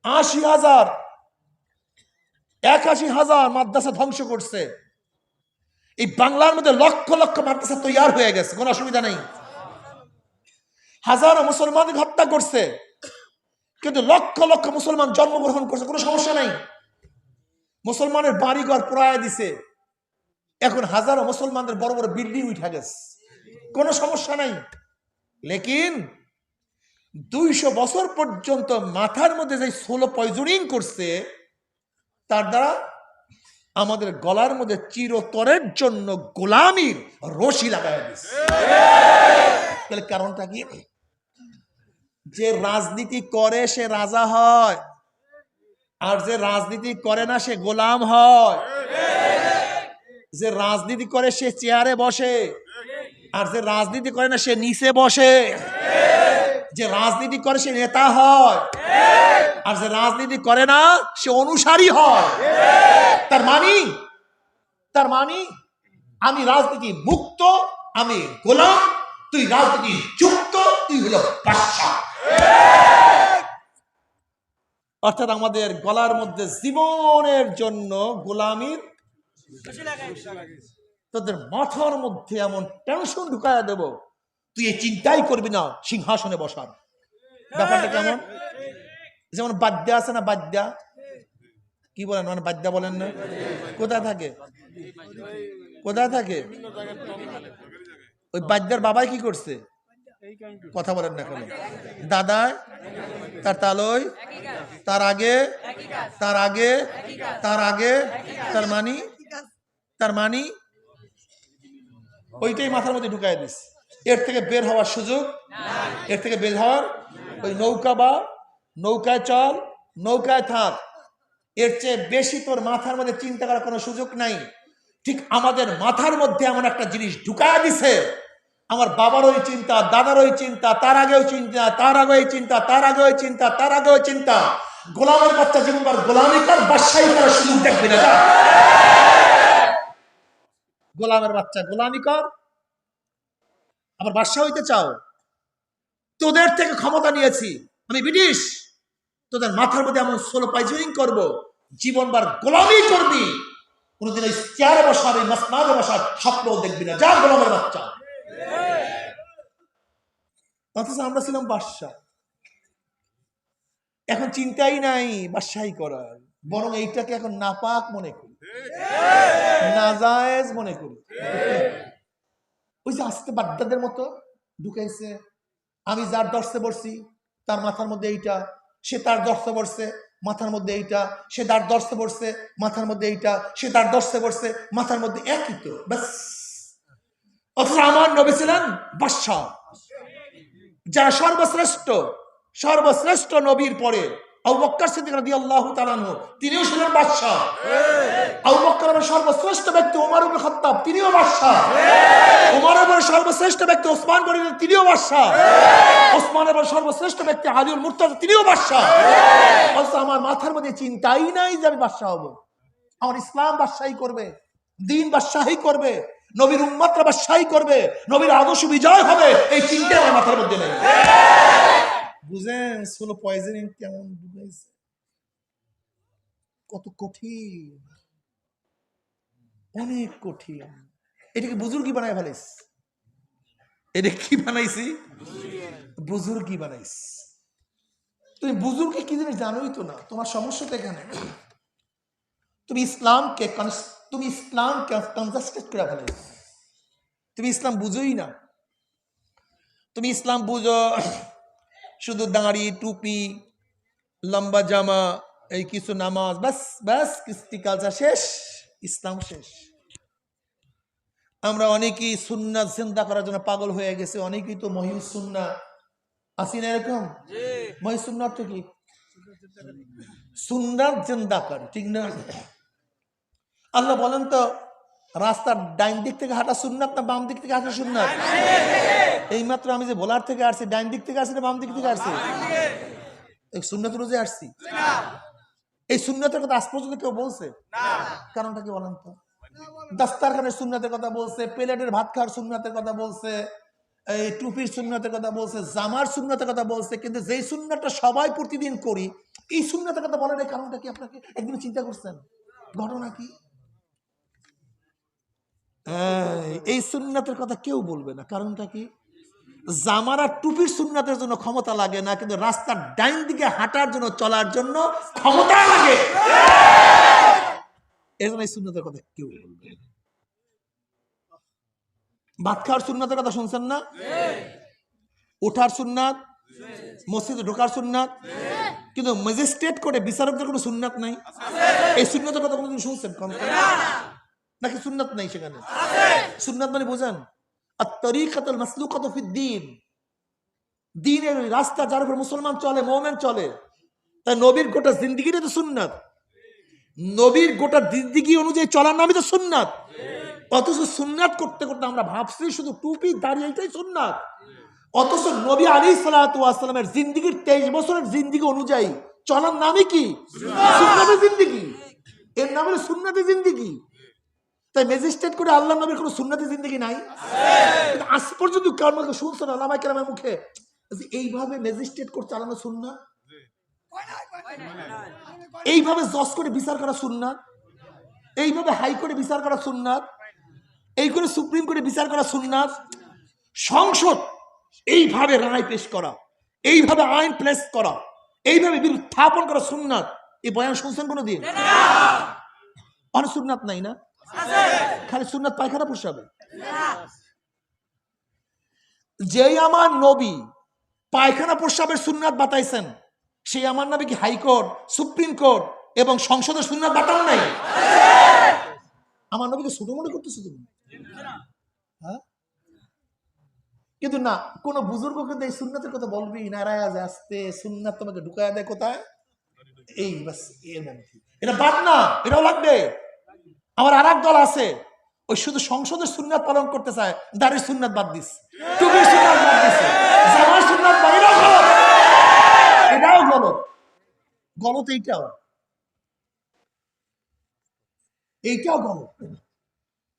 ৮০,০০০ ৮১,০০০ মাদ্রাসা ধ্বংস করছে, এই বাংলার মধ্যে লক্ষ লক্ষ মাদ্রাসা তৈয়ার হয়ে গেছে, কোনো অসুবিধা নেই। হাজারো মুসলমানকে হত্যা করছে, কিন্তু লক্ষ লক্ষ মুসলমান জন্মগ্রহণ করছে, কোনো সমস্যা নাই। মুসলমানের বাড়িঘর পোড়ায় দিছে, এখন হাজারো মুসলমানদের বড় বড় বিল্ডিং উঠা গেছে, কোনো সমস্যা নাই। লেকিন 200 বছর পর্যন্ত মাথার মধ্যে যে সোলো পয়জনিং করছে, তার দ্বারা আমাদের গলার মধ্যে চিরতরের জন্য গোলামির রশি লাগাই দিচ্ছে। তাহলে কারণটা কি? যে রাজনীতি করে সে রাজা হয়, আর যে রাজনীতি করে না সে গোলাম হয়। যে রাজনীতি করে সে চেয়ারে বসে, আর যে রাজনীতি করে না সে নিচে বসে। যে রাজনীতি করে সে নেতা হয়, আর যে রাজনীতি করে না সে অনুসারী হয়। তার মানে আমি রাজনীতি মুক্ত, আমি গোলাম, তুই রাজনীতি যুক্ত, তুই হলো বাদশা। অর্থাৎ আমাদের গলার মধ্যে জীবনের জন্য গোলামির, তোদের মাথার মধ্যে এমন টেনশন ঢুকায়া দেব, তুই এই চিন্তাই করবি না সিংহাসনে বসার। ব্যাপারটা কেমন? যেমন বাদ্যা আছে না, বাদ্যা কি বলেন, মানে বাদ্যা বলেন না? কোথায় থাকে? কোথায় থাকে? ওই বাদ্যার বাবাই কি করছে? কথা বলেন না কেন? দাদায় তার তালই, তার আগে তার আগে তার আগে, তার মানি ওইটাই মাথার মধ্যে ঢুকাই দিস। এর থেকে বের হওয়ার সুযোগ, এর থেকে বের হওয়ার, ওই নৌকা বা নৌকায় চল, নৌকায় থাক, এর চেয়ে বেশি তোর মাথার মধ্যে চিন্তা করার কোনো সুযোগ নাই। ঠিক আমাদের মাথার মধ্যে এমন একটা জিনিস ঢুকায় দিছে, আমার বাবার ওই চিন্তা, দাদার ওই চিন্তা, তার আগে ওই চিন্তা, তার আগে ওই চিন্তা, তার আগে ওই চিন্তা, তার আগে ওই চিন্তা। গোলামের বাচ্চা জীবনবার গোলামি কর, বাদশাহী করার সুযোগ দেখবি না। গোলামের বাচ্চা গোলামি কর, আবার বাদশা হইতে চাও? তোদের থেকে ক্ষমতা নিয়েছি আমি, ব্রিটিশ, তোদের মাথার মধ্যে এমন সোলো পয়জনিং করবো, জীবনবার গোলামি করবি, কোনদিন ওই চেয়ারে বসার, ওই মাসনাদে বসার স্বপ্নও দেখবি না। যা গোলামের বাচ্চা। অথচ আমরা ছিলাম বাদশা। এখন চিন্তাই নাই বাদশাহী করার, বরং এইটাকে এখন নাপাক মনে করি, নাজায়েজ মনে করি। ওই যে আস্তে বাদ্দাদের মতো ঢুকাইছে, আমি যার দর্শে বসছি তার মাথার মধ্যে এইটা, সে তার দর্শে বসছে মাথার মধ্যে এইটা, সে তার দর্শে বসছে মাথার মধ্যে এইটা, সে তার দর্শে বসছে মাথার মধ্যে একই তো, ব্যাস। অথচ আমার নবী ছিলেন বাদশা, যারা সর্বশ্রেষ্ঠ নবীর পরে আবু বকর সিদ্দিক রাদিয়াল্লাহু তাআলা আনহু, তিনিও ছিলেন বাদশা। আবু বকরের সর্বশ্রেষ্ঠ ব্যক্তি ওমর ইবনে খাত্তাব, তিনিও বাদশা। ওমরের সর্বশ্রেষ্ঠ ব্যক্তি ওসমান গনি, তিনিও বাদশা। ওসমানের সর্বশ্রেষ্ঠ ব্যক্তি আলীউল মুর্তজা, তিনিও বাদশা। অথচ আমার মাথার মধ্যে চিন্তাই নাই যে আমি বাদশা হব। আমার ইসলাম বাদশাহী করবে, দ্বীন বাদশাহী করবে, নবীর উম্মতরা বাদশাহী করবে, নবীর আদর্শ বিজয় হবে, এই চিন্তা আমার মাথার মধ্যে নেই। বুঝেন সোলো পয়জনিং কেমন বুঝাইছে? কত কঠিন, অনেক কঠিন। এটাকে বুজুর্গি বানায় ফেলিস। এটা কি বানাইছি? বুজুর্গি বানাইস। তুমি বুজুর্গি কি জিনিস জানোই তো না। তোমার সমস্যাটা এখানে, তুমি ইসলামকে কনজাস্টেড করে ফেলিস। তুমি ইসলাম বুঝোই না। তুমি ইসলাম বুঝো শুধু দাঁড়ি, টুপি, লম্বা জামা, এই কিছু নামাজ, ব্যাস ব্যাস, কৃষ্টি কালচার শেষ, ইসলাম শেষ। আমরা অনেকেই সুন্নাত জিন্দা করার জন্য পাগল হয়ে গেছে। অনেকেই তো মহিউস সুন্না আসি না, এরকম মহিউস সুন্না অর্থ কি? সুন্নাত জিন্দা কর, ঠিক না? আল্লাহ বলেন তো, রাস্তার ডাইন দিক থেকে হাঁটা সুন্নাত না বাম দিক থেকে হাঁটা সুন্নাত? এই মাত্র আমি যে ভোলার থেকে আসছি, ডাইন দিক থেকে আসছি না বাম দিক থেকে আসছি? সুন্নাত রোজে আসছি। এই সুন্নাতের কথা আজ পর্যন্ত কেউ বলছে? কারণটা কি বলেন তো? দাস্তারখানের সুন্নাতের কথা বলছে, প্লেটের ভাত খাওয়ার সুন্নাতের কথা বলছে, এই টুপির সুন্নাতের কথা বলছে, জামার সুন্নাতের কথা বলছে, কিন্তু যেই সুন্নাতটা সবাই প্রতিদিন করি, এই সুন্নাতের কথা বলেন, এই কারণটা কি? আপনাকে একদিন চিন্তা করছেন? ঘটনা কি? এই সুন্নাতের কথা কেউ বলবে না। কারণটা কি? জামার আর টুপির সুন্নাতের জন্য ক্ষমতা লাগে না, কিন্তু রাস্তার ডাইন দিকে হাঁটার জন্য, চলার জন্য ক্ষমতা লাগে। এই জন্য এই সুন্নাতের কথা কেউ বলবে না। ভাত খাওয়ার সুন্নাতের কথা শুনছেন না? ওঠার সুন্নাত, মসজিদে ঢোকার সুন্নাত, কিন্তু ম্যাজিস্ট্রেট করে বিচারকদের কোনো সুন্নাত নাই। এই সুন্নাতের কথা কোনোদিন শুনছেন? নাকি সুন্নাত নাই সেখানে? সুন্নাত মানে বোঝেন আত-তরিকাতুল মাসলুকাতু ফিদ-দ্বীন, দ্বীনের রাস্তা যার উপর মুসলমান চলে, মুমিন চলে, তাই নবীর গোটা জিন্দেগিটাই তো সুন্নাত। নবীর গোটা জিন্দেগি অনুযায়ী চলার নামই তো সুন্নাত। অথচ সুন্নাত করতে করতে আমরা ভাবছি শুধু টুপি দাড়ি এইটাই সুন্নাত। অথচ নবী আলাইহিস সালাতু ওয়াস সালামের জিন্দেগির 23 বছরের জিন্দেগি অনুযায়ী চলার নামই কি? সুন্নাতের জিন্দেগি। এর নাম হলো সুন্নাতের জিন্দেগি। তাই ম্যাজিস্ট্রেট করে আল্লাহ নবীর কোনো সুন্নাতের জিন্দেগি নাই। কিন্তু আজ পর্যন্ত কারণ শুনছেন ওলামায়ে কেরামের মুখে এইভাবে ম্যাজিস্ট্রেট করে চালানো সুন্নাত, এইভাবে জজ করে বিচার করা সুন্নাত, এইভাবে হাইকোর্টে বিচার করা সুন্নাত, এই করে সুপ্রিম কোর্টে বিচার করা সুন্নাত, সংসদ এইভাবে রায় পেশ করা, এইভাবে আইন প্লেস করা, এইভাবে বিল স্থাপন করা সুন্নাত। এই বয়ান শুনছেন কোনোদিন? অনেক সুন্নাত নাই না? খালি সুন্নাত পায়খানা পোষাবে। যেই আমার নবী পায়খানা প্রস্রাবের সুন্নাত বাতাইছেন, সেই আমার নবী কি হাইকোর্ট, সুপ্রিম কোর্ট এবং সংসদের সুন্নাত বাতান নাই? আমার নবীকে ছোট মনে করতেছে তুমি? হ্যাঁ, কিন্তু না, কোন বুজুর্গ কিন্তু এই সুন্নাতের কথা বলবি নারায় আসতে, সুন্নাত তোমাকে ঢুকায় দেয় কোথায়? এই বাস এর মধ্যে। এটা বাদ না, এটাও লাগবে। আমার আর এক দল আছে, ওই শুধু সংসদের সুন্নাত পালন করতে চায়, দাড়ির সুন্নাত বাদ দিস, টুপির সুন্নাত বাদ দিস, জামার সুন্নাত বাদ, এটাও গলত, এটাও গলত। গলত এইটাও, এইটাও গলত।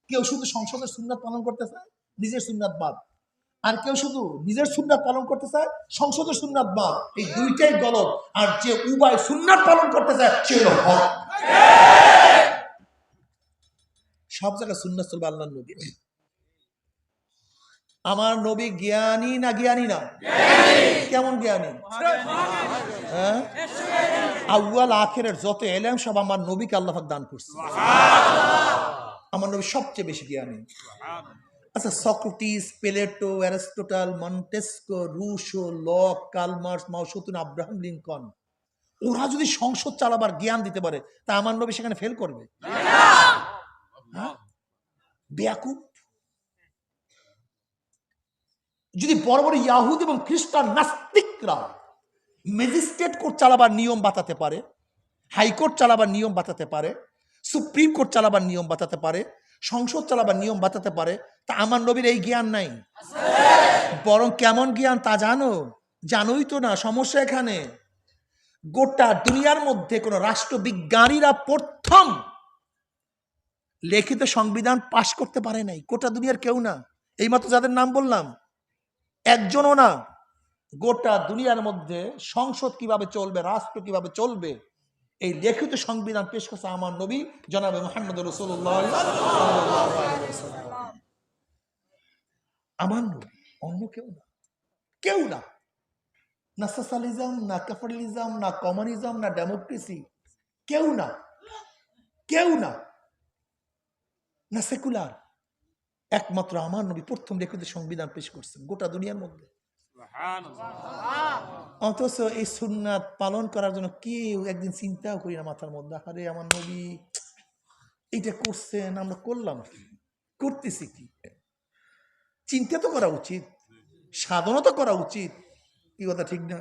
কেউ শুধু সংসদের সুন্নাত পালন করতে চায়, নিজের সুন্নাত বাদ, আর কেউ শুধু নিজের সুন্নাত পালন করতে চায়, সংসদের সুন্নাত বাদ। এই দুইটাই গলত। আর যে উভয় সুন্নাত পালন করতে চায় সে হলো হক। সব জায়গায় সুন্নাত চলবে আল্লাহর নবী। আমার নবী জ্ঞানী না জ্ঞানী না? কেমন জ্ঞানী? হ্যাঁ, আউয়াল আখিরের যত ইলম সব আমার নবীকে আল্লাহ পাক দান করছে। আমার নবী সবচেয়ে বেশি জ্ঞানী। আচ্ছা, Socrates, Plato, Aristotle, Montesquieu, Rousseau, Locke, Karl Marx, Mao Tsetung, Abraham Lincoln, ওরা যদি সংসদ চালাবার জ্ঞান দিতে পারে, তা আমার নবী সেখানে ফেল করবে? বেয়াকুব। যদি বড় বড় ইয়াহুদ এবং খ্রিস্টান নাস্তিকরা ম্যাজিস্ট্রেট কোর্ট চালাবার নিয়ম বাতাতে পারে, হাইকোর্ট চালাবার নিয়ম বাতাতে পারে, সুপ্রিম কোর্ট চালাবার নিয়ম বাতাতে পারে, সংসদ চালাবার নিয়ম বাতাতে পারে, তা আমার নবীর এই জ্ঞান নাই। বরং কেমন জ্ঞান তা জানো? জানোই তো না। সমস্যা এখানে, গোটা দুনিয়ার মধ্যে কোন রাষ্ট্রবিজ্ঞানীরা প্রথম লিখিত সংবিধান পাশ করতে পারে নাই। গোটা দুনিয়ার কেউ না। এইমাত্র যাদের নাম বললাম একজনও না। গোটা দুনিয়ার মধ্যে সংসদ কিভাবে চলবে, রাষ্ট্র কিভাবে চলবে, এই লিখিত সংবিধান পেশ করছে আমার নবী জনাবে মুহাম্মদ রাসূলুল্লাহ সাল্লাল্লাহু আলাইহি ওয়াসাল্লাম। আমার নবী, অন্য কেউ না। কেউ না। না সোশ্যালিজম, না ক্যাপিটালিজম, না কমিউনিজম, না ডেমোক্রেসি, কেউ না, কেউ না, না সেকুলার। একমাত্র আমার নবী প্রথম লিখিত সংবিধান পেশ করছেন গোটা দুনিয়ার মধ্যে। অথচ এই সুন্নাত পালন করার জন্য কেউ একদিন চিন্তাও করি না মাথার মধ্যে, আরে আমার নবী এইটা করছেন, আমরা করলাম কি, করতেছি কি? চিন্তা তো করা উচিত, সাধনা তো করা উচিত। কি কথা ঠিক না?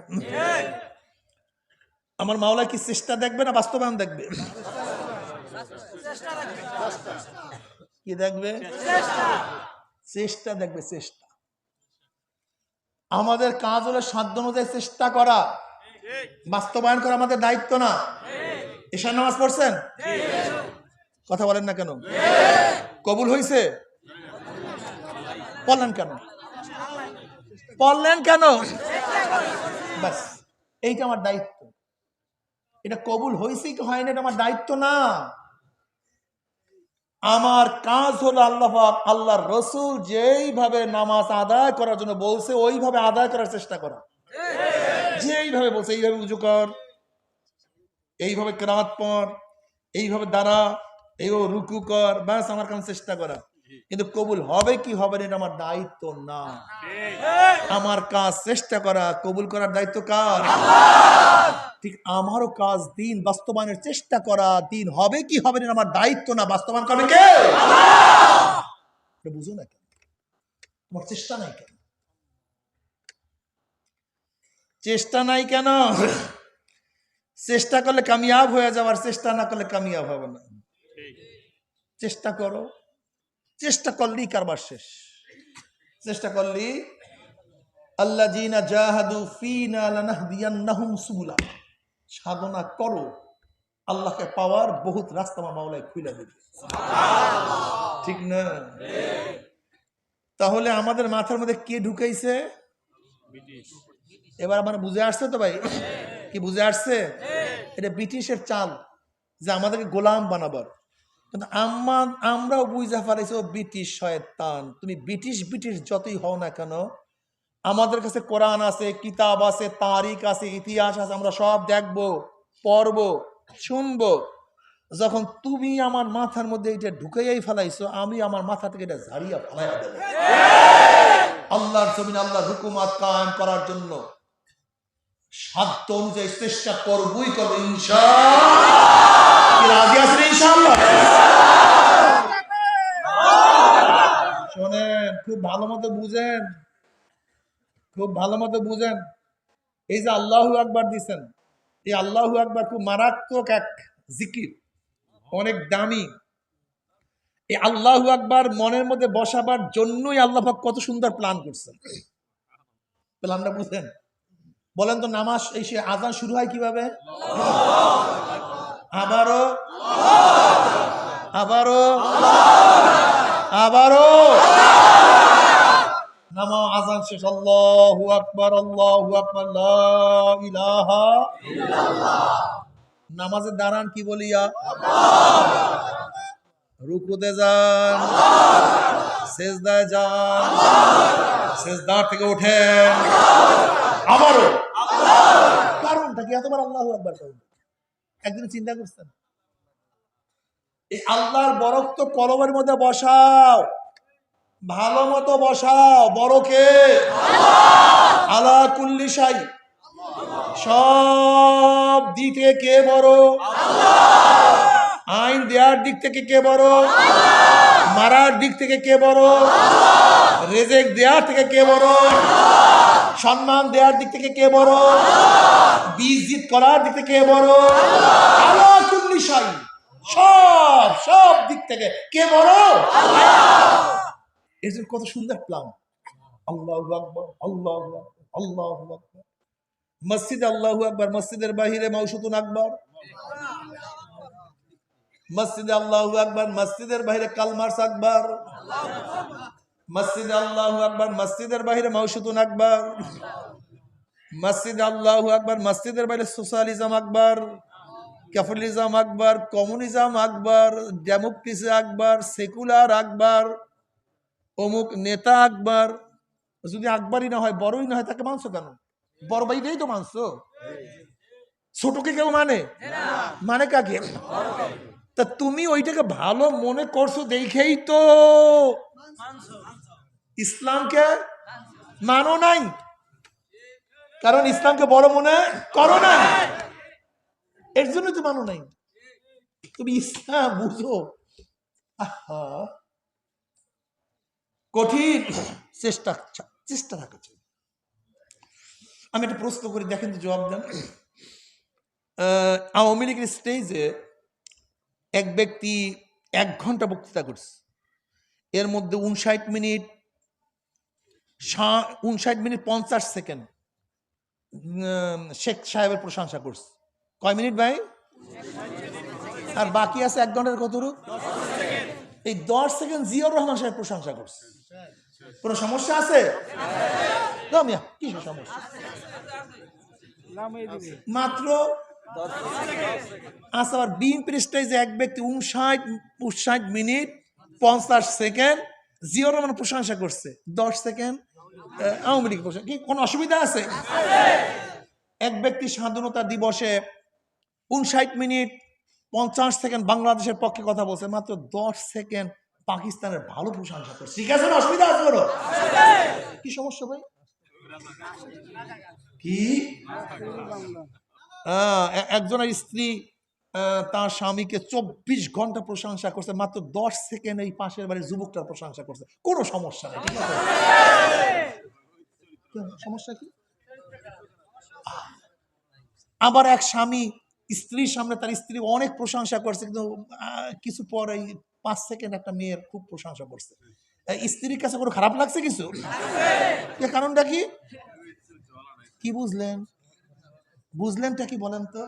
আমার মাওলা কি চেষ্টা দেখবে না বাস্তবায়ন দেখবে? কি দেখবে? চেষ্টা দেখবে, চেষ্টা। আমাদের কাজ হলো সাধ্য অনুযায়ী চেষ্টা করা, বাস্তবায়ন করা আমাদের দায়িত্ব না। ঈশার নামাজ পড়ছেন? কথা বলেন না কেন? কবুল হয়েছে? পড়লেন কেন? পড়লেন কেন? বাস, এইটা আমার দায়িত্ব। এটা কবুল হয়েছে কি হয়নি এটা আমার দায়িত্ব না। আমার কাজ হলো আল্লাহ পাক, আল্লাহর রাসূল যেইভাবে নামাজ আদায় করার জন্য বলছে ওইভাবে আদায় করার চেষ্টা করা। যেইভাবে বলছে এইভাবে উযু কর, এইভাবে কিরাত পড়, এইভাবে দাঁড়া, এইভাবে রুকু কর, বাস আমার কাছে চেষ্টা করা। কিন্তু কবুল হবে কি হবে না এটা আমার দায়িত্ব না। আমার কাজ চেষ্টা করা, কবুল করার দায়িত্ব কার? ঠিক আমারও কাজ দিন বাস্তবায়নের চেষ্টা করা, দিন হবে কি হবে না আমার দায়িত্ব না, বাস্তবায়ন করবে কে? বুঝো না কেন? তোমার চেষ্টা নাই কেন? চেষ্টা নাই কেন? চেষ্টা করলে কামিয়াব হয়ে যাওয়ার, চেষ্টা না করলে কামিয়াব হবে না। চেষ্টা করো, চেষ্টা করলেই কারবার শেষ। চেষ্টা করলেই আল্লাযীনা জাহাদু ফীনা লানাহদিয়ান্নাহুম সুবুলা, সাধনা করো, আল্লাহকে পাওয়ার বহুত রাস্তা আমার মাওলায় খুলে দেবে। ঠিক না? তাহলে আমাদের মাথার মধ্যে কে ঢুকাইছে? এবার আমার বুঝে আসছে তো ভাই? কি বুঝে আসছে? এটা ব্রিটিশের চাল যে আমাদেরকে গোলাম বানাবার। কিন্তু আমরাও বুঝা পারিছি ও ব্রিটিশ শয়তান। তুমি ব্রিটিশ যতই হও না কেন, আমাদের কাছে কোরআন আছে, কিতাব আছে, তারিখ আছে, ইতিহাস আছে, আমরা সব দেখবো, পড়বো, শুনবো। যখন তুমি আমার মাথার মধ্যে এটা ঢুকাইয়াই ফেলাইছো, আমি আমার মাথা থেকে এটা ঝাড়িয়া ফেলাইয়া দেব। আল্লাহর জমিনে আল্লাহর হুকুমত কায়েম করার জন্য সাধ্য অনুযায়ী চেষ্টা করবই করবো ইনশাআল্লাহ। রাজি আছেন ইনশাআল্লাহ? শোনেন, খুব ভালো মতো বুঝেন, খুব ভালো মতো বুঝেন। এই যে আল্লাহু আকবার দিছেন, এই আল্লাহু আকবার খুব মারাত্মক এক জিকির, অনেক দামি। এই আল্লাহু আকবার মনের মধ্যে বসাবার জন্যই আল্লাহ পাক কত সুন্দর প্ল্যান করছেন। প্ল্যানটা বুঝেন? বলেন তো, নামাজ এই সে আজান শুরু হয় কিভাবে? আবারও আবারও আবারও নামা আজান শেষ, আল্লাহু আকবার, আল্লাহু আকবার, লা ইলাহা ইল্লাল্লাহ। নামাজের দাঁড়ান কি বলিয়া? রুকুতে যান, সেজদায় যান, সেজদার থেকে ওঠেন, আবারও। কারণটা কি এতবার আল্লাহু আকবার করবেন? একদিন চিন্তা করছেন? এই আল্লাহর বরকত কলবের মধ্যে বসাও, ভালো মতো বসাও। বড়কে আলা কুল্লি শাই, সব দিকে কে বড়? আইন দেওয়ার দিক থেকে কে বড়? মারার দিক থেকে কে বড়? রেজেক দেওয়ার থেকে কে বড়? সম্মান দেওয়ার দিক থেকে কে বড়? বিজিত করার দিক থেকে কে বড়? আলা কুল্লি শাই, সব সব দিক থেকে কে বড়? এর জন্য কত সুন্দর প্ল্যান। আল্লাহু আকবার, আল্লাহু আকবার, আল্লাহু আকবার। মসজিদে আল্লাহু আকবার, মসজিদের বাহিরে মাউশুতুন আকবার। মসজিদে আল্লাহু আকবার, মসজিদের বাহিরে কালমার্স আকবার। মসজিদে আল্লাহু আকবার, মসজিদের বাহিরে মাউশুতুন আকবার। মসজিদে আল্লাহু আকবার, মসজিদের বাইরে সোশ্যালিজম আকবার, ক্যাপিটালিজম আকবার, কমিউনিজম আকবার, ডেমোক্রেসি আকবার, সেকুলার আকবার, অমুক নেতা আকবার। যদি আকবরই না হয়, বড়ই না হয়, তাকে মানছো কেন? বড় ভাইটাই তো মানছো। ছোটকে কেউ মানে কাকে? তা তুমি ওইটাকে ভালো মনে করছো দেখেই তো ইসলামকে মানো নাই, কারণ ইসলামকে বড় মনে করো নাই, এর জন্য তো মানো নাই। তুমি ইসলাম বুঝো, কঠিন চেষ্টা থাকা চাই। আমি একটা প্রশ্ন করি, দেখেন তো জবাব দেন। আওয়ামী লীগের স্টেজে এক ব্যক্তি 1 ঘন্টা বক্তৃতা করছে, এর মধ্যে 59 মিনিট 50 সেকেন্ড শেখ সাহেবের প্রশংসা করছে। কয় মিনিট ভাই? আর বাকি আছে 1 ঘন্টার কতটুক? এই 10 সেকেন্ড জিয়াউর রহমান সাহেব প্রশংসা করছে। কোনো সমস্যা আছে? কিসের সমস্যা? মাত্র আবার বিএনপির স্টেজে এক ব্যক্তি 59 মিনিট 50 সেকেন্ড জিয়াউর রহমান প্রশংসা করছে, 10 সেকেন্ড আওয়ামী লীগ প্রশংসা। কি কোনো অসুবিধা আছে? এক ব্যক্তি স্বাধীনতা দিবসে 59 মিনিট 50 সেকেন্ড বাংলাদেশের পক্ষে কথা বলছে, মাত্র 10 সেকেন্ড পাকিস্তানের ভালো প্রশংসা করছে, ঠিক আছে না? অসুবিধা আছে বলো? কি সমস্যা ভাই? কি একজনের স্ত্রী তার স্বামীকে 24 ঘন্টা প্রশংসা করছে, মাত্র 10 সেকেন্ড এই পাশের বাড়ির যুবকটার প্রশংসা করছে, কোনো সমস্যা নেই, ঠিক আছে? সমস্যা কি? আবার এক স্বামী স্ত্রীর সামনে তার স্ত্রী অনেক প্রশংসা করছে, কিন্তু কিছু পরে 5 সেকেন্ড একটা মেয়ের খুব প্রশংসা করছে, স্ত্রীর কাছে কোনো খারাপ লাগছে কিছু? কারণটা কি? কি বুঝলেন? বুঝলেনটা কি বলেন তো?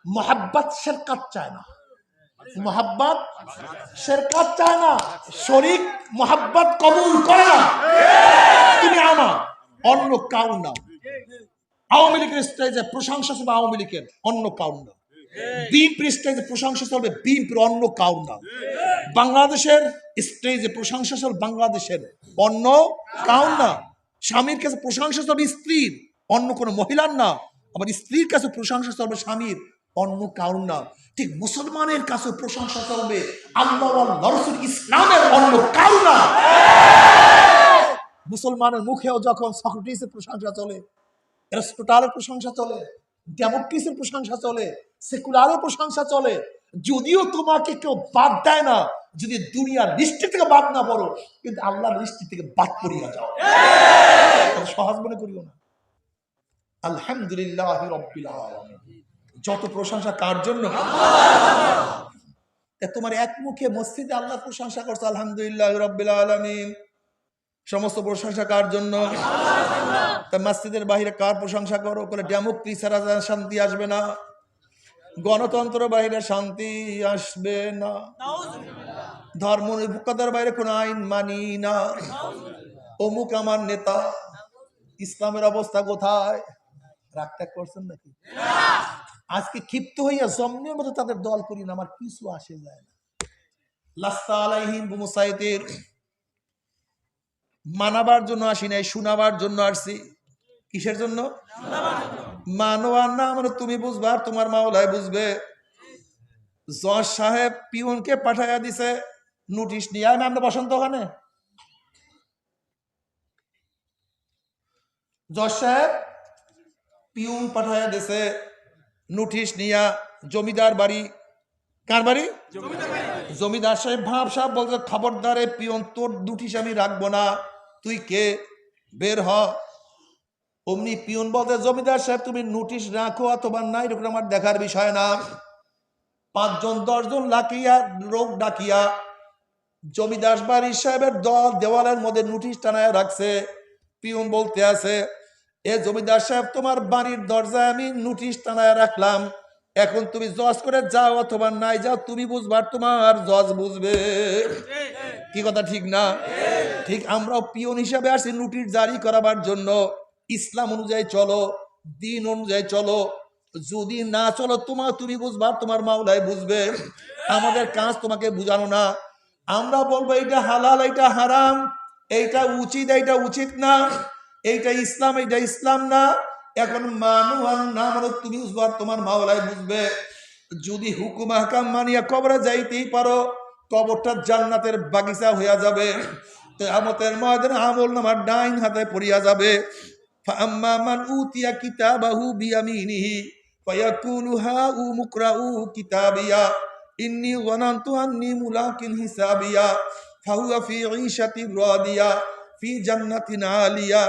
মোহাব্বত শেরকাত চায় না, মোহাব্বত শেরকাত চায় না, শরীক মোহাব্বত কবুল করে না। তুমি আমার, অন্য কাউ না। আওয়ামী লীগের স্টেজে প্রশংসা চলবে আওয়ামী লীগের, অন্য কাউ না। বিএনপির স্টেজে প্রশংসা চলবে বিএনপির, অন্য কাউ না। বাংলাদেশের স্টেজে প্রশংসা চলবে বাংলাদেশের, অন্য কাউ না। স্বামীর কাছে প্রশংসা চলবে স্ত্রীর, অন্য কোনো মহিলার না। আবার স্ত্রীর কাছে প্রশংসা চলবে স্বামীর, অন্য কাউ না। ঠিক মুসলমানের কাছে প্রশংসা চলবে আল্লাহ ওয়া রাসূল ইসলামের, অন্য কাউ না। মুসলমানের মুখেও যখন সক্রেটিসের প্রশংসা চলে, এরিস্টটলের প্রশংসা চলে, ডেমোক্রেসির প্রশংসা চলে, সেকুলারের প্রশংসা চলে, যদিও তোমাকে কেউ বাদ দেয় না, যদি দুনিয়ার দৃষ্টি থেকে বাদ না পড়ো, কিন্তু আল্লাহর দৃষ্টি থেকে বাদ পড়িয়া যাও, সহজ মনে করিও না। আলহামদুলিল্লাহ রাব্বিল আলামিন। যত প্রশংসা কার জন্য? তোমার এক মুখে মসজিদে আল্লাহ প্রশংসা করছো, আলহামদুলিল্লাহ রাব্বিল আলামিন। সমস্ত প্রশংসা কার জন্য? তা মসজিদের বাইরে কার প্রশংসা করো? বলে ডেমোক্রেসি ছাড়া শান্তি আসবে না, গণতন্ত্র বাইরে শান্তি আসবে না, ধর্ম নিরপেক্ষতার বাইরে কোন আইন মানি না, অমুক আমার নেতা। ইসলামের অবস্থা কোথায়? রাগটা করছেন নাকি? আজকে ক্ষিপ্ত হইয়া জম্মের মতো তাদের দল করি না, আমার কিছু আসে যায় না। লাস্তা আলাইহিম বিমুসাইতির, মানাবার জন্য আসি নাই, শোনাবার জন্য আসছি। কিসের জন্য? মানো আর না মানে তুমি বুঝবা, আর তোমার মাওলাই বুঝবে। জজ সাহেব পিয়নকে পাঠাইয়া দিছে নোটিশ নিয়ে, আমরা বসন্ত ওখানে। জজ সাহেব পিয়ন পাঠাইয়া দিছে নোটিশ নিয়া, জমিদার বাড়ি। কার বাড়ি? জমিদার সাহেব ভাব সাহেব বলছে, খবরদারে পিয়ন, তোর নোটিশ আমি রাখবো না, তুই কে, বের হ। অমনি পিয়ন বলতে, জমিদার সাহেব তুমি নোটিশ রাখো অথবা নাই এরকম আমার দেখার বিষয় না। 5 জন 10 জন লাকিয়া লোক ডাকিয়া জমিদার বাড়ি সাহেবের দল দেওয়ালের মধ্যে নোটিশ টানায় রাখছে। পিয়ন বলতে আছে, এ জমিদার সাহেব তোমার বাড়ির দরজায় আমি নোটিশ টানায় রাখলাম, এখন তুমি জজ করে যাও অথবা নাই যাও, তুমি বুঝবা, তোমার জজ বুঝবে। কি কথা ঠিক না? ঠিক আমরাও পিয়ন হিসাবে আসি নোটিশ জারি করাবার জন্য। ইসলাম অনুযায়ী চলো, দিন অনুযায়ী চলো, যদি না চলো তুমি বুঝবা, তোমার মাওলাই বুঝবে। আমাদের কাজ তোমাকে বুঝানো না। আমরা বলবো এইটা হালাল, এইটা হারাম, এইটা উচিত, এইটা উচিত না, এইটা ইসলাম, এইটা ইসলাম না। এখন মানু আর না মানে তুমি বুঝবা, তোমার মাওলাই বুঝবে। যদি হুকুম আহকাম মানিয়া কবরে যাইতেই পারো, কবরটা জান্নাতের বাগিচা হইয়া যাবে। কিয়ামতের ময়দানে আমল নামার ডাইন হাতে পড়িয়া যাবে। ফাআম্মা মান উতিয়া কিতাবাহু বিয়ামিনিহি ফায়াকুলু হাউ মুকরাউ কিতাবিয়া ইন্নী যানানতু আন্নী মুলাকিন হিসাবিয়া ফাহুয়া ফি ঈশাতির রাদিয়া ফি জান্নাতিন আলিয়া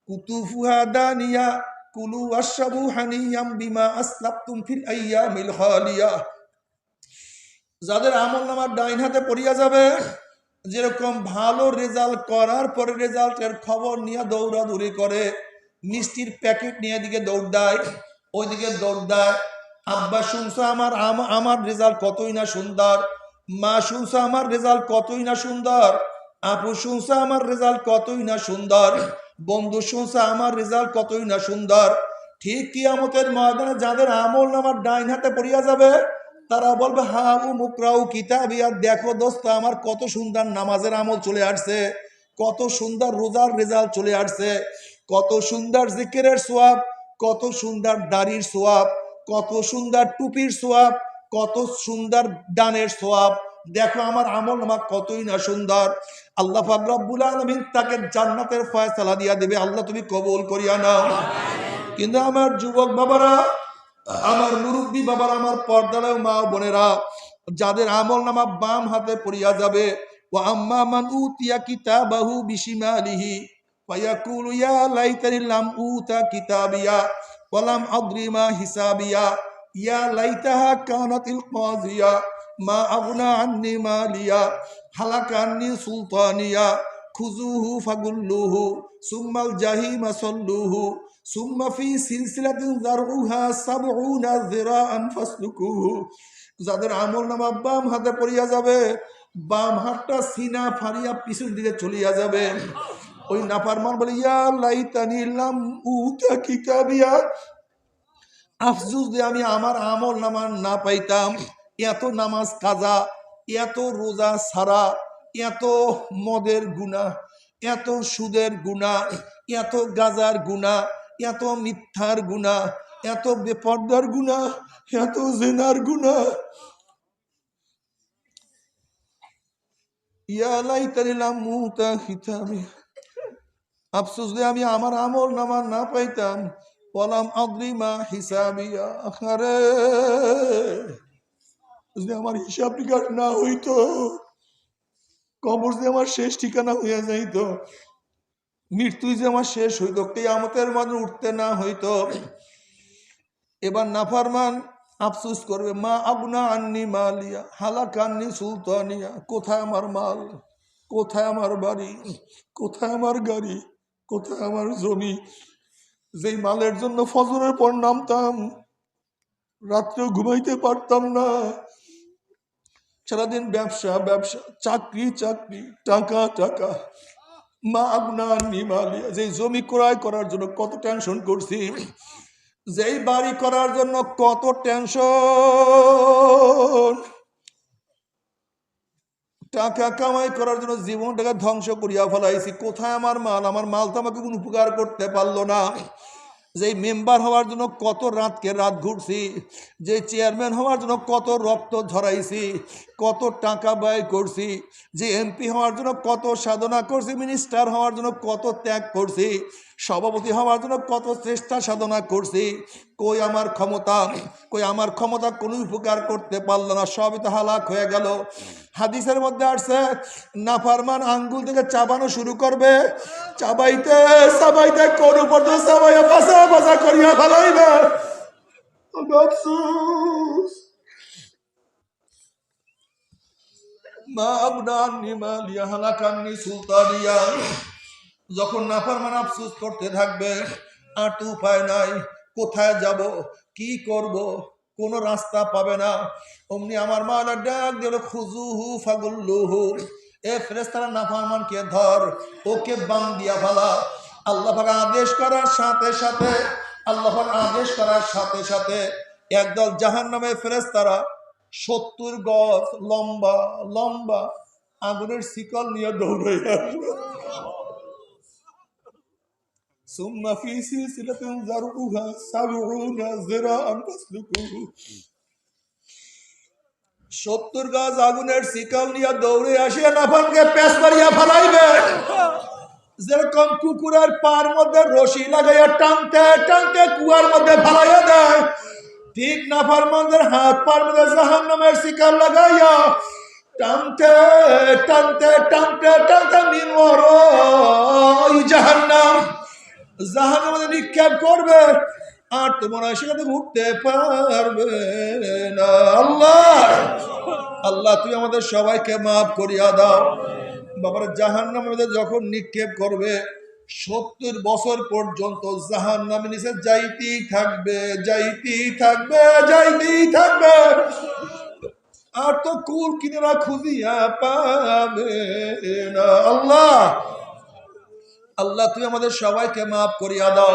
কুতুফুহা দানিয়া কুলু ওয়াশরাবু হানিয়াম বিমা আসলাফতুম ফিল আইয়ামিল খালিয়া। যাদের আমল নামার ডাইন হাতে পড়িয়া যাবে, যেরকম ভালো রেজাল্ট করার পরে রেজাল্টের খবর নিয়ে দৌড়াদৌড়ি করে, মিষ্টির প্যাকেট নিয়ে দিকে দৌড় দেয়, ওইদিকে দৌড় দেয়। আব্বা শুনছো আমার রেজাল্ট কতই না সুন্দর, মা শুনছো আমার রেজাল্ট কতই না সুন্দর, আপু শুনছো আমার রেজাল্ট কতই না সুন্দর, বন্ধু শুনছো আমার রেজাল্ট কতই না সুন্দর। ঠিক কিয়ামতের ময়দানে যাদের আমল নামার ডাইন হাতে পড়িয়া যাবে, তারা বলবে, হাউ মুকরাউ কিতাবিয়া, দেখো দোস্ত আমার কত সুন্দর নামাজের আমল চলে আসছে, কত সুন্দর রোজার রেজাল্ট চলে আসছে, কত সুন্দর জিকিরের সোয়াব, কত সুন্দর দাড়ির সোয়াব, কত সুন্দর টুপির সোয়াব, কত সুন্দর দানের সোয়াব, দেখো আমার আমল নামা কতই না সুন্দর। আল্লাহ পাক রব্বুল আলামিন তাকে জান্নাতের ফয়সালা দিয়া দেবে। আল্লাহ তুমি কবুল করিয়া নাও। কিন্তু আমার যুবক বাবারা, আমার মুরব্বী বাবারা, আমার পর্দার মা বোনেরা, যাদের আমল নামা বাম হাতে পড়িয়া যাবে, ওয়া আম্মা মান উতিয়া কিতাবাহু বিশিমালিহি ফায়াকুলু ইয়া লাইতানি লাম উতা কিতাবিয়া ওয়া লাম আদরি মা হিসাবিয়া ইয়া লাইতাহা কানাতিল কাযিয়া মা আগনা আন্নি মালিয়া হালাকা আন্নি সুলতানিয়া খুযুহু ফাগুল্লুহু সুম্মাল জাহিমা সাল্লুহু সুম্মা ফি সিলসিলাতিন যারউহা সাবউনা যিরাআন ফাসলুকুহু। যাদের আমল নামা বাম হাতে পড়িয়া যাবে, বাম হাতটা সিনা ফাড়িয়া পিছন দিকে চলিয়া যাবে। ওই নাফরমান বলে ইয়া লাইতানি লাম উতা কিতাবিয়া, আফসোস যে আমি আমার আমল নামা না পাইতাম। এত নামাজ কাজা, এত রোজা ছাড়া, এত মদের গুনাহ, এত সুদের গুনাহ, এত গাজার গুনাহ, এত মিথ্যার গুনাহ, এত বেপরদার গুনাহ, এত জিনার গুনাহ। ইয়া লাইতানি লাম উতা কিতাবি, আফসোস যে আমি আমার আমল নামা না পাইতাম। ওয়ালাম আদরি মা হিসাবিয়া, আরে যদি আমার হিসাব নিকাশ না হইতো, কবর যে আমার শেষ ঠিকানা হইয়া যাইতো, মৃত্যুই যে আমার শেষ হইতো, কিয়ামতের মাঝে উঠতে না হইতো। এবার নাফরমান আফসোস করবে, মা আগনা আন্নি মালিয়া হালাকা আন্নি সুলতানিয়া, কোথায় আমার মাল, কোথায় আমার বাড়ি, কোথায় আমার গাড়ি, কোথায় আমার জমি, যেই মালের জন্য ফজরের পর নামতাম, রাত্রেও ঘুমাইতে পারতাম না, সারাদিন ব্যবসা ব্যবসা, চাকরি চাকরি, টাকা টাকা। মা আগনা আন্নি মালিয়া, যেই জমি ক্রয় করার জন্য কত টেনশন করছি, যেই বাড়ি করার জন্য কত টেনশন, টাকা কামাই করার জন্য জীবনটাকে ধ্বংস করিয়া ফেলাইছি, কোথায় আমার মাল, আমার মাল তো আমাকে কোনো উপকার করতে পারলো না। যে মেম্বার হওয়ার জন্য কত রাতকে রাত ঘুরছি, যে চেয়ারম্যান হওয়ার জন্য কত রক্ত ঝরাইছি, কত টাকা ব্যয় করছি, যে এমপি হওয়ার জন্য কত সাধনা করছি, মিনিস্টার হওয়ার জন্য কত ত্যাগ করছি, সভাপতি হওয়ার জন্য কত চেষ্টা সাধনা করছি, কই আমার ক্ষমতা, কই আমার ক্ষমতা কোনো উপকার করতে পারলো না, সবই তো হালাক হয়ে গেল। হাদিসের মধ্যে আসছে, নাফরমান আঙ্গুল থেকে চাবানো শুরু করবে, চাবাইতে চাবাইতে কোন পর্যন্ত চাবাইয়া বাসা বাসা করিয়া ফেলাইবে। আফসোস, মা আবনানি মালিয়া হালাকান্নি সুলতানিয়া। যখন নাফরমান আফসোস করতে থাকবে, আর তো উপায় নাই, কোথায় যাব, কি করব, কোন রাস্তা পাবে না, অমনি আমার মালা ডাক দিল, খুজুহু ফাগুল্লুহু, এ ফেরেশতারা নাফরমানকে ধর, ওকে বান্ধিয়া ফেলা। আল্লাহ পাক আদেশ করার সাথে সাথে, আল্লাহ পাক আদেশ করার সাথে সাথে একদল জাহান্নামের ফেরেশতারা 70 গজ লম্বা লম্বা আগুনের শিকল নিয়ে দৌড়ে আসবে। সুম্মা ফি সিলসিলাতিন যারউহা সাবউনা যিরাআন ফাসলুকুহু। 70 গজ আগুনের শিকল নিয়ে দৌড়ে আসিয়া নাফরমানকে পেশ মারিয়া ফেলাইবে। যেরকম কুকুরের পার মধ্যে রশি লাগাইয়া টানতে টানতে কুয়ার মধ্যে ফেলাইয়া দেয়, ঠিক নাফরমানদের হাত পার মধ্যে জাহান্নামের শিকল লাগাইয়া টানতে টানতে টানতে টানতে মিনওয়ার জাহান্নাম, জাহান্নামে নিক্ষেপ করবে, আর তোমরা সেখান থেকে উঠতে পারবে না। আল্লাহ আল্লাহ তুই আমাদের সবাইকে মাফ করিয়া দাও। বাবার জাহান্নামের মধ্যে যখন নিক্ষেপ করবে, 70 বছর পর্যন্ত জাহান্নামের নিচে যাইতেই থাকবে, যাইতেই থাকবে, যাইতেই থাকবে, আর তো কুল কিনারা খুঁজিয়া পাবে না। আল্লাহ আল্লাহ তুই আমাদের সবাইকে মাফ করিয়া দাও,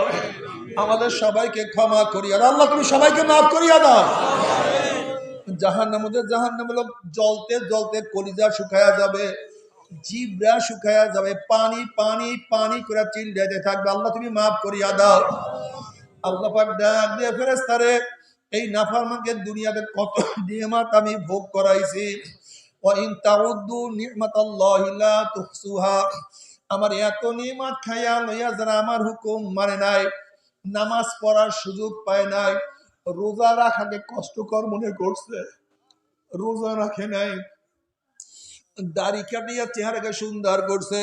আমাদের সবাইকে ক্ষমা করিয়া দাও। আল্লাহ তুমি সবাইকে মাফ করিয়া দাও। জাহান্নামের জ্বলতে জ্বলতে কলিজা শুকায়া যাবে, জিভরা শুকায়া যাবে, পানি পানি পানি করে চিল্লাইতে থাকবে, আল্লাহ তুমি মাফ করিয়া দাও। আল্লাহ পাক ডাক দিয়ে ফেরেশতারে, এই নাফরমানকে দুনিয়াতে কত নিয়ামত আমি ভোগ করাইছি, ওয়া ইন তাউদ্দু নি'মাতাল্লাহি লা তুহসুহা। আমার এত নিয়ামত খাইয়া লইয়া যারা আমার হুকুম মানে নাই, নামাজ পড়ার সুযোগ পায় নাই, রোজা রাখাকে কষ্টকর মনে করছে, রোজা রাখে নাই, দাড়ি কাটিয়া চেহারাকে সুন্দর করছে,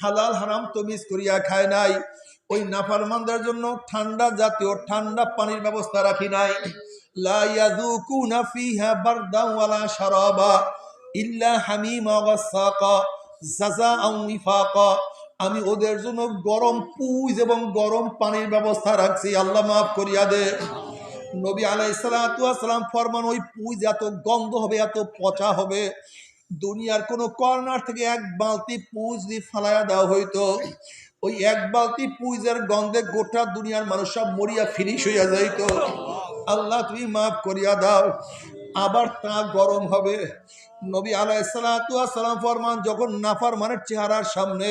হালাল হারাম তমিজ করিয়া খায় নাই, ওই নাফরমানদের জন্য ঠান্ডা জাতীয় ঠান্ডা পানির ব্যবস্থা রাখি নাই। লা ইয়াযুকুনা ফিহা বারদান ওয়ালা শারাবা ইল্লা হামিমা ওয়া সাকা জাযাআন ওয়িফাকা। আমি ওদের জন্য গরম পুজ এবং গরম পানির ব্যবস্থা রাখছি, আল্লাহ মাফ করিয়া দে। নবী আলাইহিস সালাতু ওয়াস সালাম ফরমান, ওই পুজ এত গন্ধ হবে, এত পচা হবে, দুনিয়ার কোন কর্নার থেকে এক বালতি পুজ দিয়ে ফালাইয়া দেওয়া হইতো, ওই এক বালতি পুজের গন্ধে গোটা দুনিয়ার মানুষ সব মরিয়া ফিনিশ হইয়া যাইত। আল্লাহ তুমি মাফ করিয়া দাও। আবার তা গরম হবে। নবী আলাইহিস সালাতু ওয়াস সালাম ফরমান, যখন নাফরমানের চেহারার সামনে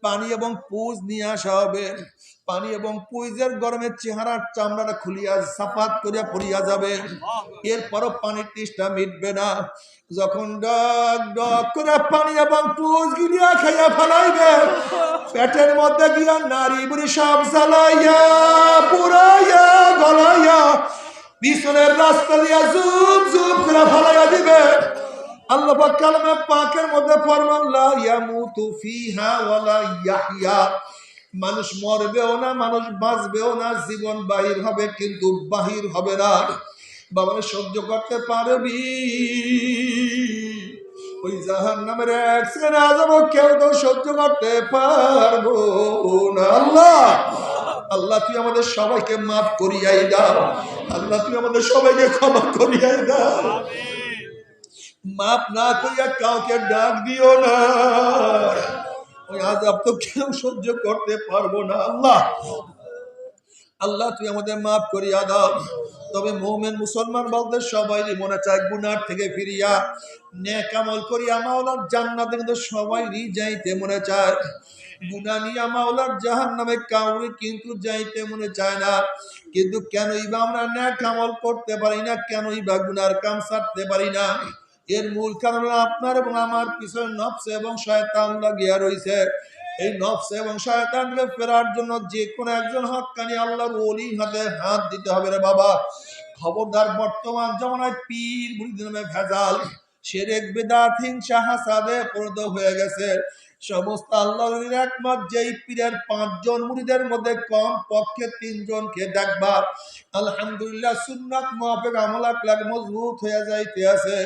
পানি এবং পুজ নিয়ে আসা হবে, পানি এবং পুজের গরমে চেহারার চামড়াটা খুলিয়া সাফাত করিয়া পড়িয়া যাবে, এরপরও পানির তৃষ্ণা মিটবে না। যখন ডক ডক করে পানি এবং পুজ গিলিয়া খাইয়া ফেলাইবে, পেটের মধ্যে গিয়া নারী বুড়ি সব জ্বালাইয়া পুরাইয়া গলাইয়া পিছনের রাস্তা দিয়া জুপ জুপ করে ফেলাইয়া দিবে। আল্লাহ পাক কালামে পাকের মধ্যে ফরমান, লা ইয়ামুতু ফিহা ওয়ালা ইয়াহইয়া। মানুষ মরবেও না, মানুষ বাঁচবেও না, জীবন বাহির হবে কিন্তু বাহির হবে না। বাবা সহ্য করতে পারবি ওই জাহান্নামের এক সেকেন্ড আযাব কেউ তো সহ্য করতে পারবো না। আল্লাহ আল্লাহ তুই আমাদের সবাইকে মাফ করিয়াই দাও। আল্লাহ তুই আমাদের সবাইকে ক্ষমা করিয়াই দাও। মাফ না করিয়া কাউকে ডাক দিও না, ওই আযাব তো কেউ সহ্য করতে পারবো না। আল্লাহ আল্লাহ তুই আমাদের মাফ করিয়া দাও। তবে মুমিন মুসলমান বলতে সবাইরই মনে চায় গুনাহ থেকে ফিরিয়া নেক আমল করিয়া মাওলার জান্নাতে কিন্তু সবাইরই যাইতে মনে চায়। গুনাহ নিয়া মাওলার জাহান্নামে কাউরে কিন্তু যাইতে মনে চায় না। কিন্তু কেনই বা আমরা নেক আমল করতে পারি না, কেনই বা গুনাহর কাম ছাড়তে পারি না? এর মূল কারণ হলো আপনার এবং আমার পিছনে নফস এবং শয়তান লাগিয়া রইছে। এই নফস এবং শয়তানকে ফেরার জন্য যে কোনো একজন হক্কানি আল্লাহর ওলি হাতে হাত দিতে হবে রে বাবা। খবরদার, বর্তমান জমানায় পীর মুরিদের নামে ভেজাল, শিরক বিদআত হিংসা হাসাদে পরিণত হয়ে গেছে। সমস্ত আল্লাহর ওলির একমত, যেই পীরের 5 জন মুরিদের মধ্যে কম পক্ষে 3 জনকে দেখবা আলহামদুলিল্লাহ সুন্নাত মুআফিক আমল আকলাক মজবুত হয়ে যাইতে আছে,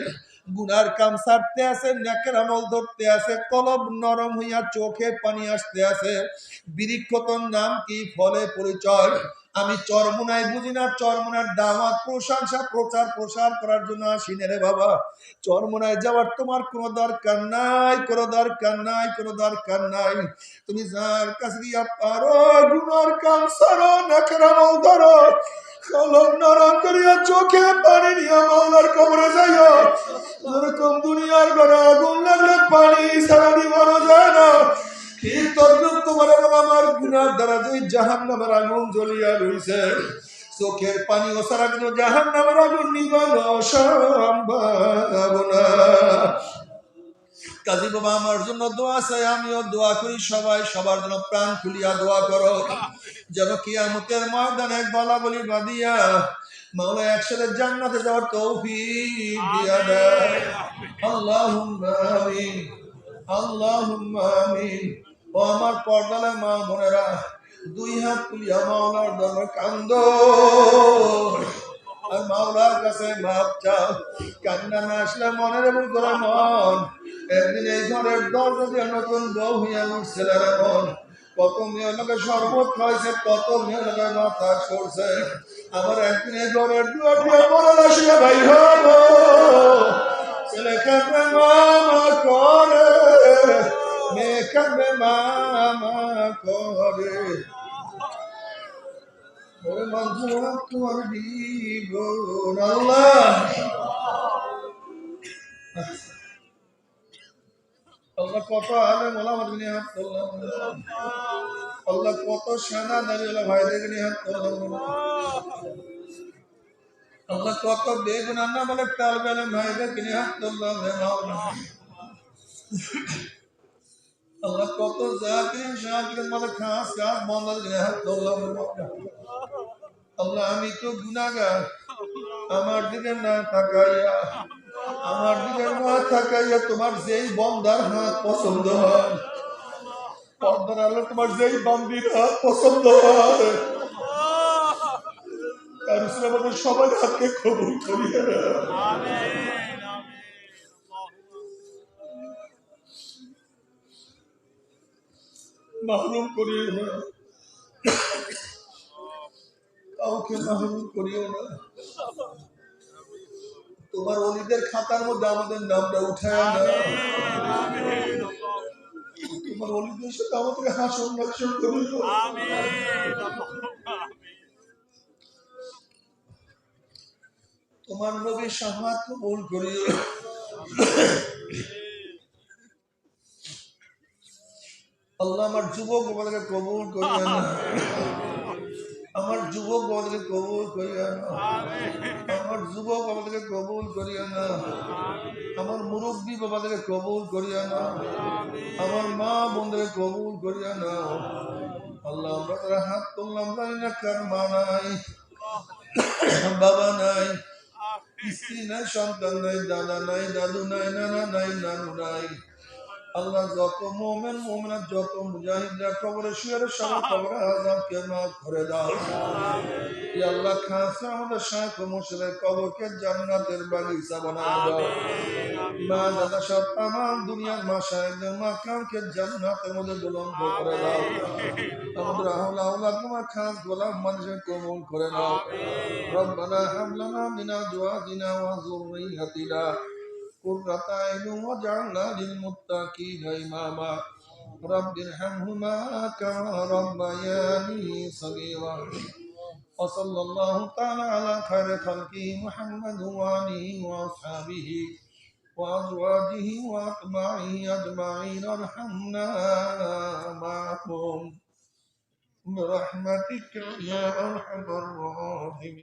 গুনার কাম ছাড়তে আছে, নেকের আমল ধরতে আছে, কলব নরম হইয়া চোখে পানি আসতে আছে। বৃক্ষতন নাম কি, ফলে পরিচয়। আমি চরমুনায় বুঝি না, চরমুনার দাওয়াত প্রশংসা প্রচার প্রসার করার জন্য আসি না রে বাবা। চরমুনায় যাওয়ার তোমার কোনো দরকার নাই, কোনো দরকার নাই, কোনো দরকার নাই। তুমি যার কাছে গিয়া পারো গুনার কাম ছাড়ো, নেকের আমল ধরো, কলম নরম করিয়া চোখে পানি নিয়ে মাওলার কবরে যাইও। যেরকম দুনিয়ার ঘরে আগুন লাগলে পানি ছাড়া নিভানো যায় না, ঠিক তদ্রুপ তোমার এবং আমার গুনার দ্বারা যে জাহান্নামের আগুন জ্বলিয়া রইছে, চোখের পানি ও ছাড়া কিন্তু জাহান্নামের আগুন নিভানো সম্ভব না। কাজী বাবা আমার জন্য দোয়া চাই, আমিও দোয়া করি, সবাই সবার জন্য প্রাণ খুলিয়া দোয়া করো, যেন কিয়ামতের ময়দানে গলা বলি বাঁধিয়া মাওলা একসাথে জান্নাতে যাওয়ার তৌফিক দিয়া দেয়। আল্লাহুম্মা আমিন, আল্লাহুম্মা আমিন। ও আমার পর্দালে মা বোনেরা, 2 হাত তুলিয়া মাওলার দরবারে কান্দো আর মাওলার কাছে মাপ চাও। কান্না না আসলে মনের ভিতরে মন, একদিন এই ঘরের দরজা দিয়ে নতুন বউ হইয়া উঠছিল রে মন। কত মেয়ে লোকে শরবত খাইছে, কত মেয়ে লোকে মাথা করছে, আমার একদিন এই ঘরের দুয়ার দিয়ে পড়ে আসিয়া ভাই হব। ছেলে কাঁদবে মামা করে, মেয়ে কাঁদবে মামা করে, ওরে মঞ্জুরা তোমার জীবন। আল্লাহ আল্লাহ কত আলেম ওলামাকে নিয়ে হাত করলাম, আল্লাহ কত সেনা দাঁড়িয়ে ভাইদেরকে নিয়ে হাত করলাম। আল্লাহ কত বেগুনার না বলে তালবেলে ভাইবে কিনে আব্দুল্লাহ মাওলানা আল্লাহ কত জাকির শাকির মানে খাস কাজ বন্ধ কিনে আব্দুল্লাহ মাওলানা আল্লাহ আমি তো গুনাহগার আমার দিকে না তাকাইয়া আমার দিকে না তাকাইয়া তোমার যেই বন্দার হাত পছন্দ হয় পর্দার আলো তোমার যেই বান্দির হাত পছন্দ হয় তার উপরে আমাদের সবাই হাতকে কবুল করিয়ে মাহরুম করিও না কাউকে মাহরুম করিও না তোমার ওলিদের খাতার মধ্যে আমাদের নামটা উঠায় না তোমার ওলিদের সাথে আমাদেরকে হাসন নাচন করিও তোমার নবীর শাফাত কবুল করিও আল্লাহ আমার যুবক বাবাদেরকে কবুল করিও না আমার যুবক বাবাদেরকে কবুল করিও না আমার যুবক বাবাদেরকে কবুল করিও না আমার মুরব্বী বাবাদেরকে কবুল করিও না আমার মা বোনদেরকে কবুল করিও না আল্লাহ আমরা তারা হাত তুললাম জানি না কার মা নাই বাবা নাই স্ত্রী নাই সন্তান নাই দাদা নাই দাদু নাই নানা নাই নানু নাই আল্লাহ যত মোমেন মোমেনা যত মুজাহিদরা কবরে শুয়ে সবার কবরে আযাবকে মাফ করে দাও ইয়া আল্লাহ খাস আমাদের শাইখ মুর্শিদের কবরকে জান্নাতের বাগিচা বানায় দাও মা দাদা সব তামাম দুনিয়ার মাশায়েখদের মাকামকে জান্নাতের মধ্যে বুলন্দ করে দাও আমাদের আহলা আওলাদ তোমার খাস গোলাম মানুষের কবুল করে নাও রব্বানা হাব লানা মিন আজওয়াজিনা ওয়া যুররিয়্যাতিনা قرة أعين واجعلنا للمتقين إماما رب ارحمهما كما ربياني صغيرا وصلى الله تعالى على خير خلقه محمد وآله وأصحابه وأزواجه وأتباعه أجمعين ارحمنا معهم برحمتك يا أرحم الراحمين